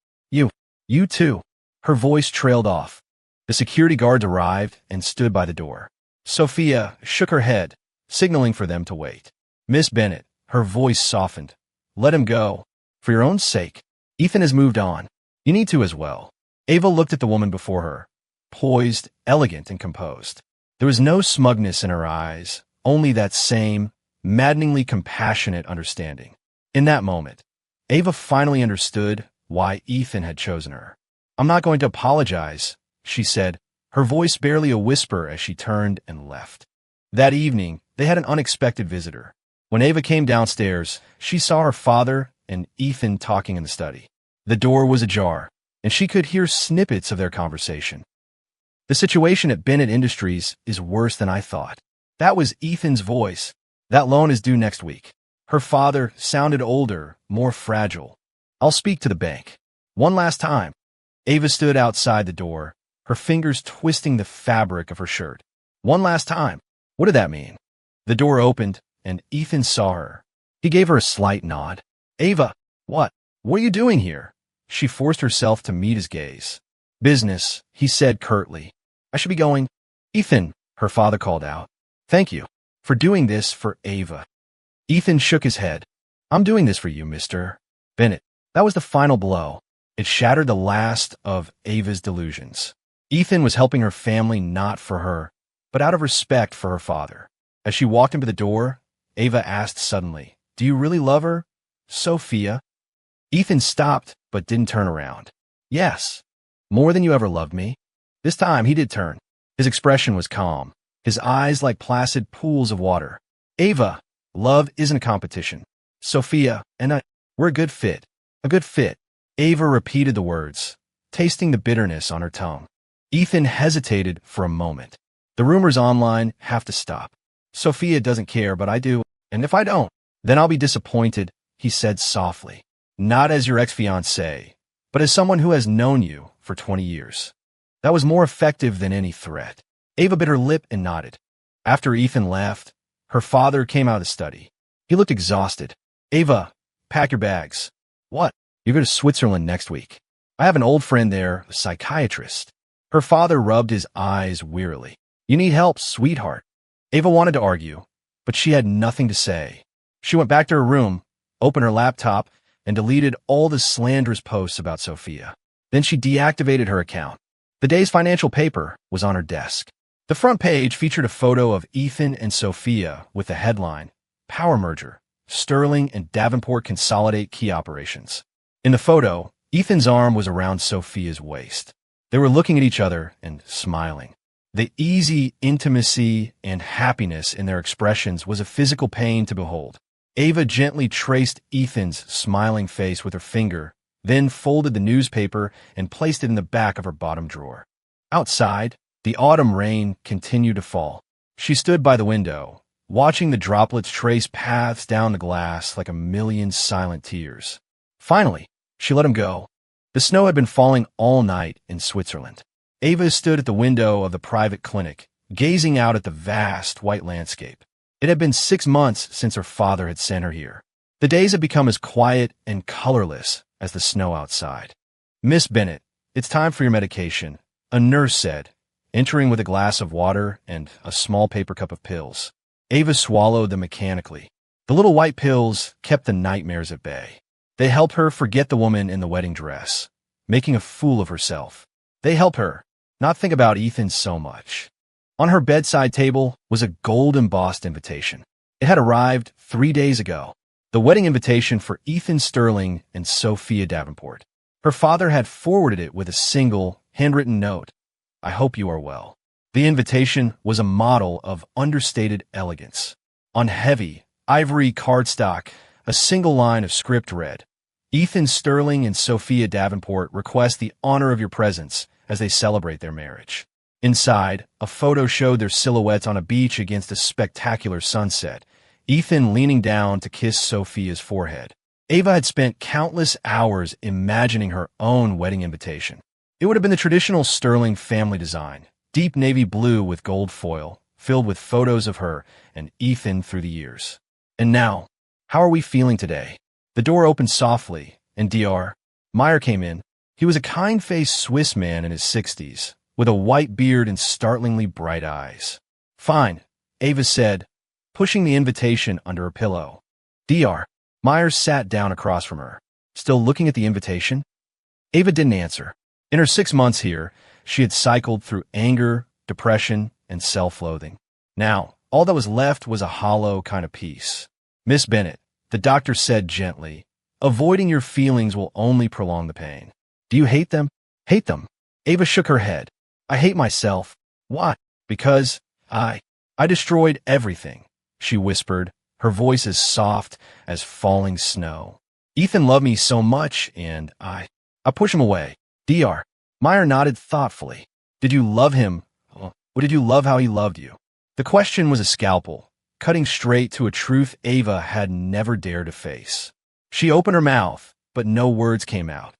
Speaker 1: You too. Her voice trailed off. The security guards arrived and stood by the door. Sophia shook her head, signaling for them to wait. Miss Bennett, her voice softened. Let him go. For your own sake. Ethan has moved on. You need to as well. Ava looked at the woman before her, poised, elegant, and composed. There was no smugness in her eyes, only that same, maddeningly compassionate understanding. In that moment, Ava finally understood why Ethan had chosen her. I'm not going to apologize, she said, her voice barely a whisper as she turned and left. That evening, they had an unexpected visitor. When Ava came downstairs, she saw her father and Ethan talking in the study. The door was ajar, and she could hear snippets of their conversation. The situation at Bennett Industries is worse than I thought. That was Ethan's voice. That loan is due next week. Her father sounded older, more fragile. I'll speak to the bank. One last time. Ava stood outside the door, her fingers twisting the fabric of her shirt. One last time. What did that mean? The door opened, and Ethan saw her. He gave her a slight nod. Ava, what? What are you doing here? She forced herself to meet his gaze. Business, he said curtly. I should be going. Ethan, her father called out. Thank you for doing this for Ava. Ethan shook his head. I'm doing this for you, Mr. Bennett. That was the final blow. It shattered the last of Ava's delusions. Ethan was helping her family not for her, but out of respect for her father. As she walked into the door, Ava asked suddenly, Do you really love her, Sophia? Ethan stopped, but didn't turn around. Yes, more than you ever loved me. This time he did turn. His expression was calm, his eyes like placid pools of water. Ava, love isn't a competition. Sophia and I, we're a good fit. A good fit. Ava repeated the words, tasting the bitterness on her tongue. Ethan hesitated for a moment. The rumors online have to stop. Sophia doesn't care, but I do, and if I don't, then I'll be disappointed, he said softly. Not as your ex-fiancé, but as someone who has known you for 20 years. That was more effective than any threat. Ava bit her lip and nodded. After Ethan left, her father came out of the study. He looked exhausted. Ava, pack your bags. What? You go to Switzerland next week. I have an old friend there, a psychiatrist. Her father rubbed his eyes wearily. You need help, sweetheart. Ava wanted to argue, but she had nothing to say. She went back to her room, opened her laptop, and deleted all the slanderous posts about Sophia. Then she deactivated her account. The day's financial paper was on her desk. The front page featured a photo of Ethan and Sophia with the headline, Power Merger, Sterling and Davenport Consolidate Key Operations. In the photo, Ethan's arm was around Sophia's waist. They were looking at each other and smiling. The easy intimacy and happiness in their expressions was a physical pain to behold. Ava gently traced Ethan's smiling face with her finger, then folded the newspaper and placed it in the back of her bottom drawer. Outside, the autumn rain continued to fall. She stood by the window, watching the droplets trace paths down the glass like a million silent tears. Finally, she let him go. The snow had been falling all night in Switzerland. Ava stood at the window of the private clinic, gazing out at the vast white landscape. It had been 6 months since her father had sent her here. The days had become as quiet and colorless as the snow outside. Miss Bennett, it's time for your medication, a nurse said, entering with a glass of water and a small paper cup of pills. Ava swallowed them mechanically. The little white pills kept the nightmares at bay. They helped her forget the woman in the wedding dress, making a fool of herself. They helped her not think about Ethan so much. On her bedside table was a gold-embossed invitation. It had arrived 3 days ago. The wedding invitation for Ethan Sterling and Sophia Davenport. Her father had forwarded it with a single, handwritten note. I hope you are well. The invitation was a model of understated elegance. On heavy, ivory cardstock, a single line of script read, Ethan Sterling and Sophia Davenport request the honor of your presence as they celebrate their marriage. Inside, a photo showed their silhouettes on a beach against a spectacular sunset, Ethan leaning down to kiss Sophia's forehead. Ava had spent countless hours imagining her own wedding invitation. It would have been the traditional Sterling family design, deep navy blue with gold foil, filled with photos of her and Ethan through the years. And now, how are we feeling today? The door opened softly, and Dr. Meyer came in. He was a kind-faced Swiss man in his 60s, with a white beard and startlingly bright eyes. Fine, Ava said, pushing the invitation under her pillow. Dr. Myers sat down across from her, still looking at the invitation. Ava didn't answer. In her 6 months here, she had cycled through anger, depression, and self-loathing. Now, all that was left was a hollow kind of peace. Miss Bennett, the doctor said gently, avoiding your feelings will only prolong the pain. Do you hate them? Hate them? Ava shook her head. I hate myself. Why? Because I destroyed everything, she whispered, her voice as soft as falling snow. Ethan loved me so much, and I pushed him away. Dr. Meyer nodded thoughtfully. Did you love him? Or did you love how he loved you? The question was a scalpel, cutting straight to a truth Ava had never dared to face. She opened her mouth, but no words came out.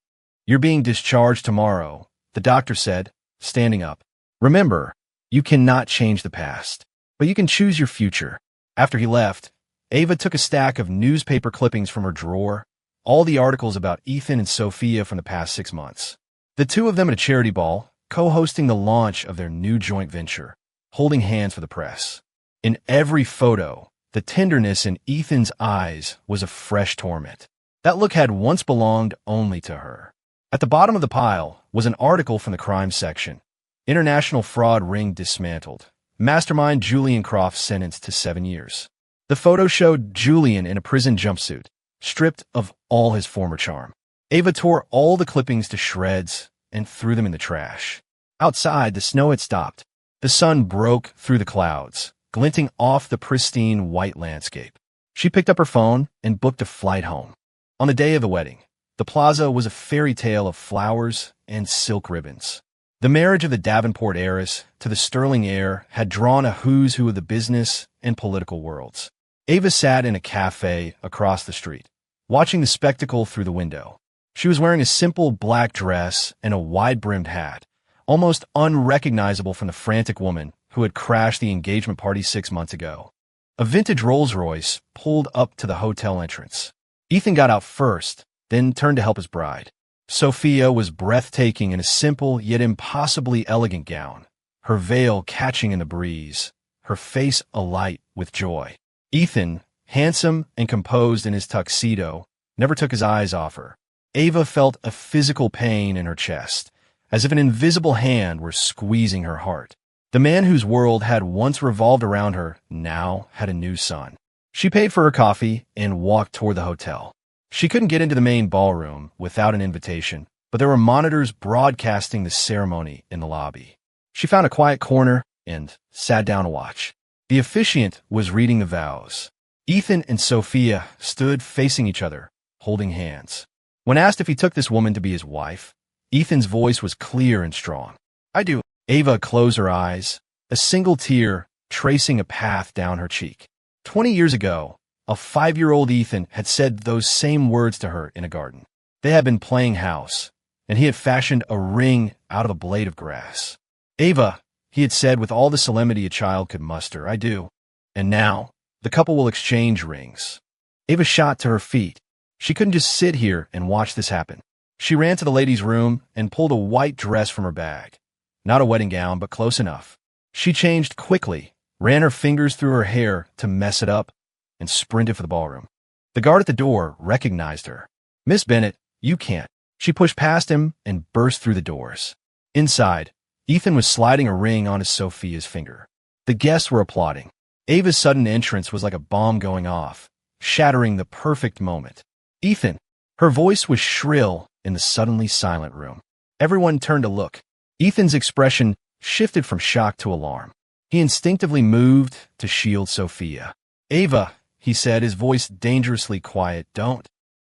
Speaker 1: You're being discharged tomorrow, the doctor said, standing up. Remember, you cannot change the past, but you can choose your future. After he left, Ava took a stack of newspaper clippings from her drawer, all the articles about Ethan and Sophia from the past 6 months. The two of them at a charity ball, co-hosting the launch of their new joint venture, holding hands for the press. In every photo, the tenderness in Ethan's eyes was a fresh torment. That look had once belonged only to her. At the bottom of the pile was an article from the crime section. International fraud ring dismantled. Mastermind Julian Croft sentenced to 7 years. The photo showed Julian in a prison jumpsuit, stripped of all his former charm. Ava tore all the clippings to shreds and threw them in the trash. Outside, the snow had stopped. The sun broke through the clouds, glinting off the pristine white landscape. She picked up her phone and booked a flight home. On the day of the wedding, the plaza was a fairy tale of flowers and silk ribbons. The marriage of the Davenport heiress to the Sterling heir had drawn a who's who of the business and political worlds. Ava sat in a cafe across the street, watching the spectacle through the window. She was wearing a simple black dress and a wide-brimmed hat, almost unrecognizable from the frantic woman who had crashed the engagement party 6 months ago. A vintage Rolls-Royce pulled up to the hotel entrance. Ethan got out first, then turned to help his bride. Sophia was breathtaking in a simple yet impossibly elegant gown, her veil catching in the breeze, her face alight with joy. Ethan, handsome and composed in his tuxedo, never took his eyes off her. Ava felt a physical pain in her chest, as if an invisible hand were squeezing her heart. The man whose world had once revolved around her now had a new son. She paid for her coffee and walked toward the hotel. She couldn't get into the main ballroom without an invitation, but there were monitors broadcasting the ceremony in the lobby. She found a quiet corner and sat down to watch. The officiant was reading the vows. Ethan and Sophia stood facing each other, holding hands. When asked if he took this woman to be his wife, Ethan's voice was clear and strong. I do. Ava closed her eyes, a single tear tracing a path down her cheek. 20 years ago, a 5-year-old Ethan had said those same words to her in a garden. They had been playing house, and he had fashioned a ring out of a blade of grass. Ava, he had said with all the solemnity a child could muster, I do. And now, the couple will exchange rings. Ava shot to her feet. She couldn't just sit here and watch this happen. She ran to the ladies' room and pulled a white dress from her bag. Not a wedding gown, but close enough. She changed quickly, ran her fingers through her hair to mess it up, and sprinted for the ballroom. The guard at the door recognized her. Miss Bennett, you can't. She pushed past him and burst through the doors. Inside, Ethan was sliding a ring onto Sophia's finger. The guests were applauding. Ava's sudden entrance was like a bomb going off, shattering the perfect moment. "Ethan!" Her voice was shrill in the suddenly silent room. Everyone turned to look. Ethan's expression shifted from shock to alarm. He instinctively moved to shield Sophia. "Ava," he said, his voice dangerously quiet, "don't."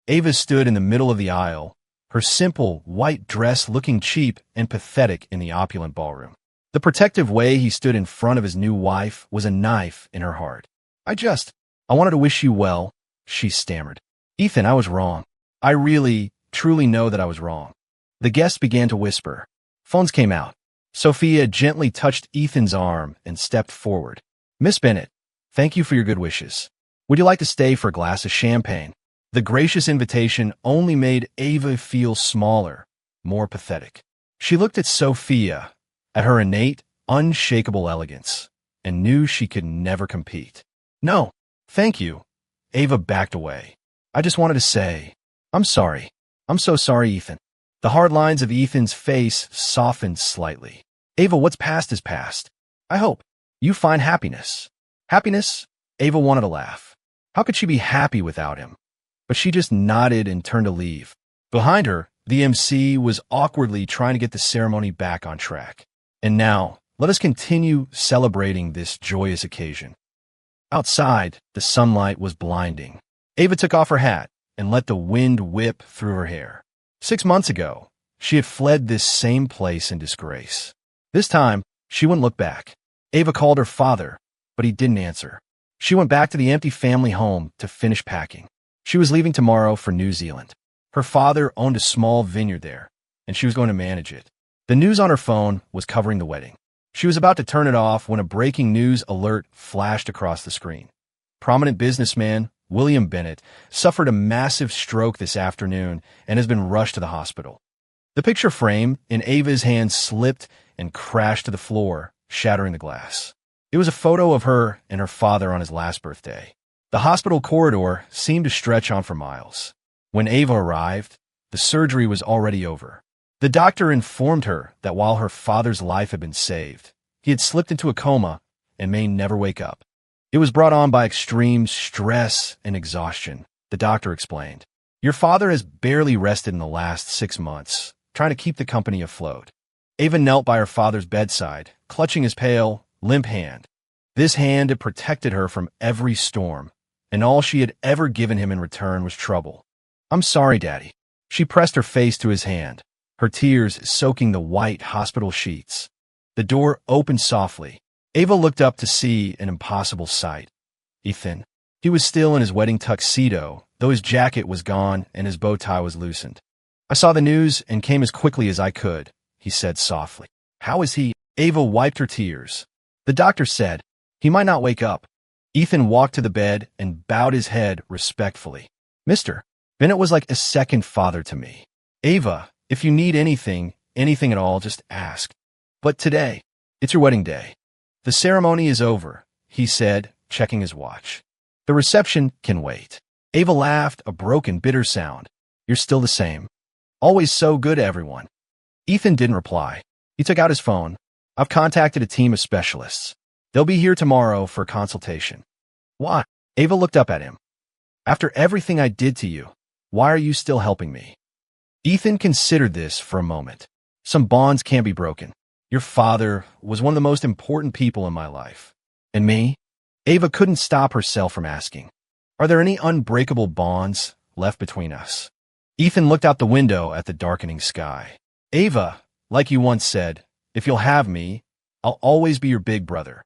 Speaker 1: Ava stood in the middle of the aisle, her simple white dress looking cheap and pathetic in the opulent ballroom. The protective way he stood in front of his new wife was a knife in her heart. I wanted to wish you well," she stammered. "Ethan, I was wrong. I really, truly know that I was wrong." The guests began to whisper. Phones came out. Sophia gently touched Ethan's arm and stepped forward. "Miss Bennett, thank you for your good wishes. Would you like to stay for a glass of champagne?" The gracious invitation only made Ava feel smaller, more pathetic. She looked at Sophia, at her innate, unshakable elegance, and knew she could never compete. "No, thank you." Ava backed away. "I just wanted to say, I'm sorry. I'm so sorry, Ethan." The hard lines of Ethan's face softened slightly. "Ava, what's past is past. I hope you find happiness." "Happiness?" Ava wanted to laugh. How could she be happy without him? But she just nodded and turned to leave. Behind her, the MC was awkwardly trying to get the ceremony back on track. And now, let us continue celebrating this joyous occasion. Outside, the sunlight was blinding. Ava took off her hat and let the wind whip through her hair. 6 months ago, she had fled this same place in disgrace. This time, she wouldn't look back. Ava called her father, but he didn't answer. She went back to the empty family home to finish packing. She was leaving tomorrow for New Zealand. Her father owned a small vineyard there, and she was going to manage it. The news on her phone was covering the wedding. She was about to turn it off when a breaking news alert flashed across the screen. Prominent businessman William Bennett suffered a massive stroke this afternoon and has been rushed to the hospital. The picture frame in Ava's hand slipped and crashed to the floor, shattering the glass. It was a photo of her and her father on his last birthday. The hospital corridor seemed to stretch on for miles. When Ava arrived, the surgery was already over. The doctor informed her that while her father's life had been saved, he had slipped into a coma and may never wake up. It was brought on by extreme stress and exhaustion, the doctor explained. Your father has barely rested in the last 6 months, trying to keep the company afloat. Ava knelt by her father's bedside, clutching his pale, limp hand. This hand had protected her from every storm, and all she had ever given him in return was trouble. "I'm sorry, Daddy." She pressed her face to his hand, her tears soaking the white hospital sheets. The door opened softly. Ava looked up to see an impossible sight. Ethan. He was still in his wedding tuxedo, though his jacket was gone and his bow tie was loosened. "I saw the news and came as quickly as I could," he said softly. "How is he?" Ava wiped her tears. "The doctor said he might not wake up." Ethan walked to the bed and bowed his head respectfully. "Mr. Bennett was like a second father to me. Ava, if you need anything at all, just ask. But today, it's your wedding day." "The ceremony is over," he said, checking his watch. "The reception can wait." Ava laughed, a broken, bitter sound. "You're still the same. Always so good to everyone." Ethan didn't reply. He took out his phone. "I've contacted a team of specialists. They'll be here tomorrow for a consultation." "Why?" Ava looked up at him. "After everything I did to you, why are you still helping me?" Ethan considered this for a moment. "Some bonds can't be broken. Your father was one of the most important people in my life. And me?" Ava couldn't stop herself from asking, "Are there any unbreakable bonds left between us?" Ethan looked out the window at the darkening sky. "Ava, like you once said, if you'll have me, I'll always be your big brother."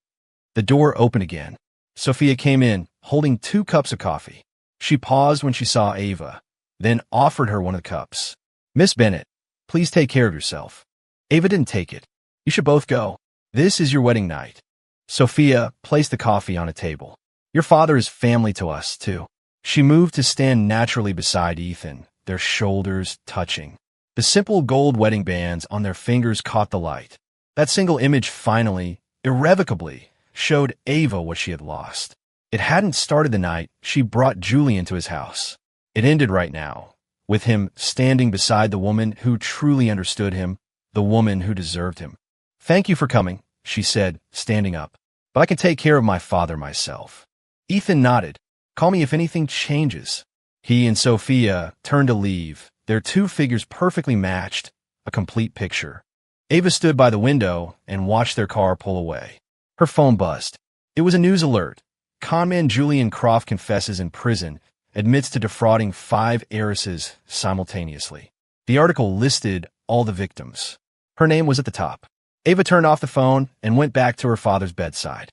Speaker 1: The door opened again. Sophia came in, holding 2 cups of coffee. She paused when she saw Ava, then offered her one of the cups. "Miss Bennett, please take care of yourself." Ava didn't take it. "You should both go. This is your wedding night." Sophia placed the coffee on a table. "Your father is family to us, too." She moved to stand naturally beside Ethan, their shoulders touching. The simple gold wedding bands on their fingers caught the light. That single image finally, irrevocably, showed Ava what she had lost. It hadn't started the night she brought Julie into his house. It ended right now, with him standing beside the woman who truly understood him, the woman who deserved him. "Thank you for coming," she said, standing up. but I can take care of my father myself. Ethan nodded. Call me if anything changes. He and Sophia turned to leave, their two figures perfectly matched, a complete picture. Ava stood by the window and watched their car pull away. Her phone buzzed. It was a news alert. Conman Julian Croft confesses in prison, admits to defrauding 5 heiresses simultaneously. The article listed all the victims. Her name was at the top. Ava turned off the phone and went back to her father's bedside.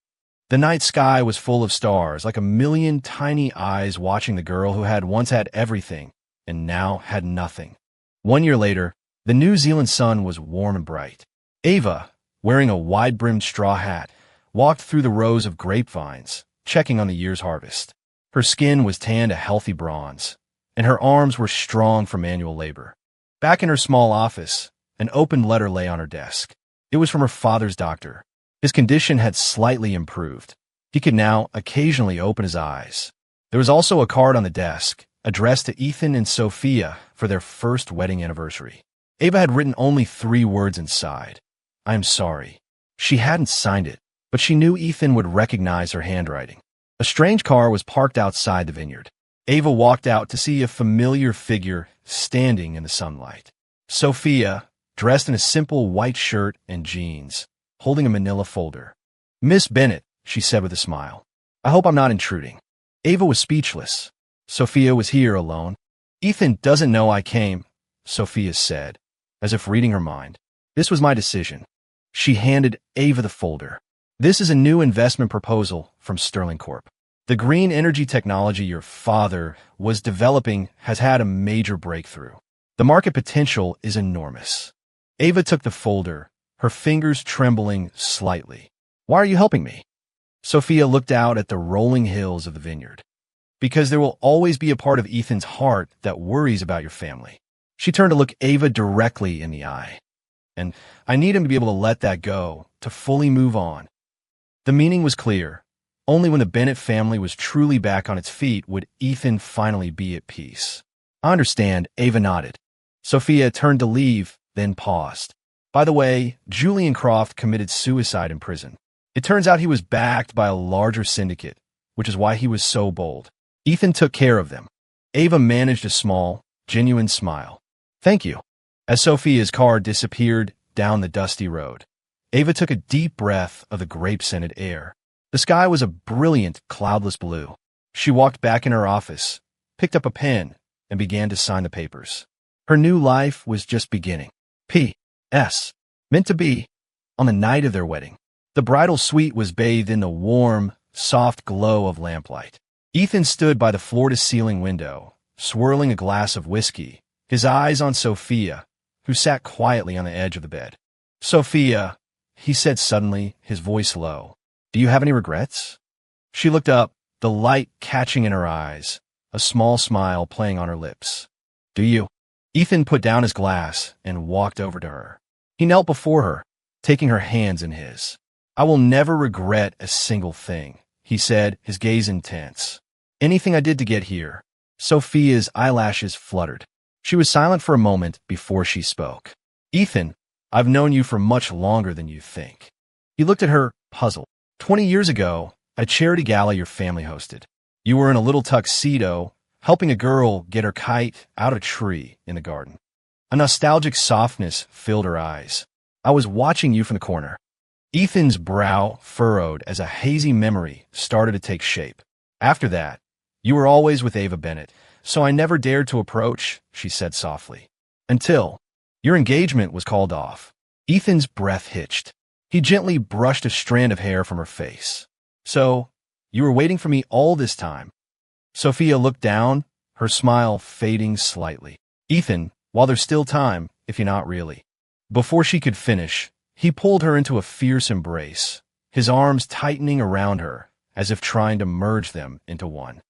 Speaker 1: The night sky was full of stars, like a million tiny eyes watching the girl who had once had everything and now had nothing. 1 year later, the New Zealand sun was warm and bright. Ava, wearing a wide-brimmed straw hat, walked through the rows of grapevines, checking on the year's harvest. Her skin was tanned a healthy bronze, and her arms were strong from manual labor. Back in her small office, an open letter lay on her desk. It was from her father's doctor. His condition had slightly improved. He could now occasionally open his eyes. There was also a card on the desk, addressed to Ethan and Sophia for their first wedding anniversary. Ava had written only 3 words inside. I am sorry. She hadn't signed it, but she knew Ethan would recognize her handwriting. A strange car was parked outside the vineyard. Ava walked out to see a familiar figure standing in the sunlight. Sophia, dressed in a simple white shirt and jeans, holding a manila folder. Miss Bennett, she said with a smile. I hope I'm not intruding. Ava was speechless. Sophia was here alone. Ethan doesn't know I came, Sophia said, as if reading her mind. This was my decision. She handed Ava the folder. This is a new investment proposal from Sterling Corp. The green energy technology your father was developing has had a major breakthrough. The market potential is enormous. Ava took the folder, her fingers trembling slightly. Why are you helping me? Sophia looked out at the rolling hills of the vineyard. Because there will always be a part of Ethan's heart that worries about your family. She turned to look Ava directly in the eye. And I need him to be able to let that go, to fully move on. The meaning was clear. Only when the Bennett family was truly back on its feet would Ethan finally be at peace. I understand, Ava nodded. Sophia turned to leave, then paused. By the way, Julian Croft committed suicide in prison. It turns out he was backed by a larger syndicate, which is why he was so bold. Ethan took care of them. Ava managed a small, genuine smile. Thank you. As Sophia's car disappeared down the dusty road, Ava took a deep breath of the grape-scented air. The sky was a brilliant, cloudless blue. She walked back in her office, picked up a pen, and began to sign the papers. Her new life was just beginning. P.S. Meant to be. On the night of their wedding, the bridal suite was bathed in the warm, soft glow of lamplight. Ethan stood by the floor-to-ceiling window, swirling a glass of whiskey, his eyes on Sophia, who sat quietly on the edge of the bed. Sophia, he said suddenly, his voice low, do you have any regrets? She looked up, the light catching in her eyes, a small smile playing on her lips. Do you? Ethan put down his glass and walked over to her. He knelt before her, taking her hands in his. I will never regret a single thing, he said, his gaze intense. Anything I did to get here. Sophia's eyelashes fluttered. She was silent for a moment before she spoke. Ethan, I've known you for much longer than you think. He looked at her, puzzled. 20 years ago, at a charity gala your family hosted, you were in a little tuxedo, helping a girl get her kite out of a tree in the garden. A nostalgic softness filled her eyes. I was watching you from the corner. Ethan's brow furrowed as a hazy memory started to take shape. After that, you were always with Ava Bennett, so I never dared to approach, she said softly. Until your engagement was called off. Ethan's breath hitched. He gently brushed a strand of hair from her face. So, you were waiting for me all this time. Sophia looked down, her smile fading slightly. Ethan, while there's still time, if you're not really. Before she could finish, he pulled her into a fierce embrace, his arms tightening around her, as if trying to merge them into one.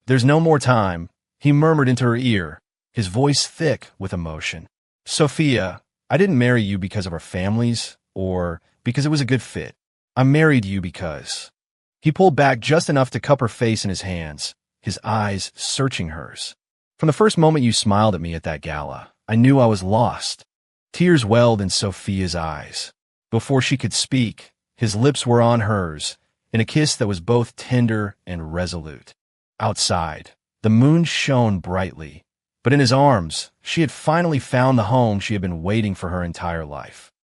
Speaker 1: There's no more time, he murmured into her ear, his voice thick with emotion. Sophia, I didn't marry you because of our families, or because it was a good fit. I married you because... He pulled back just enough to cup her face in his hands, his eyes searching hers. From the first moment you smiled at me at that gala, I knew I was lost. Tears welled in Sophia's eyes. Before she could speak, his lips were on hers, in a kiss that was both tender and resolute. Outside, the moon shone brightly, but in his arms, she had finally found the home she had been waiting for her entire life.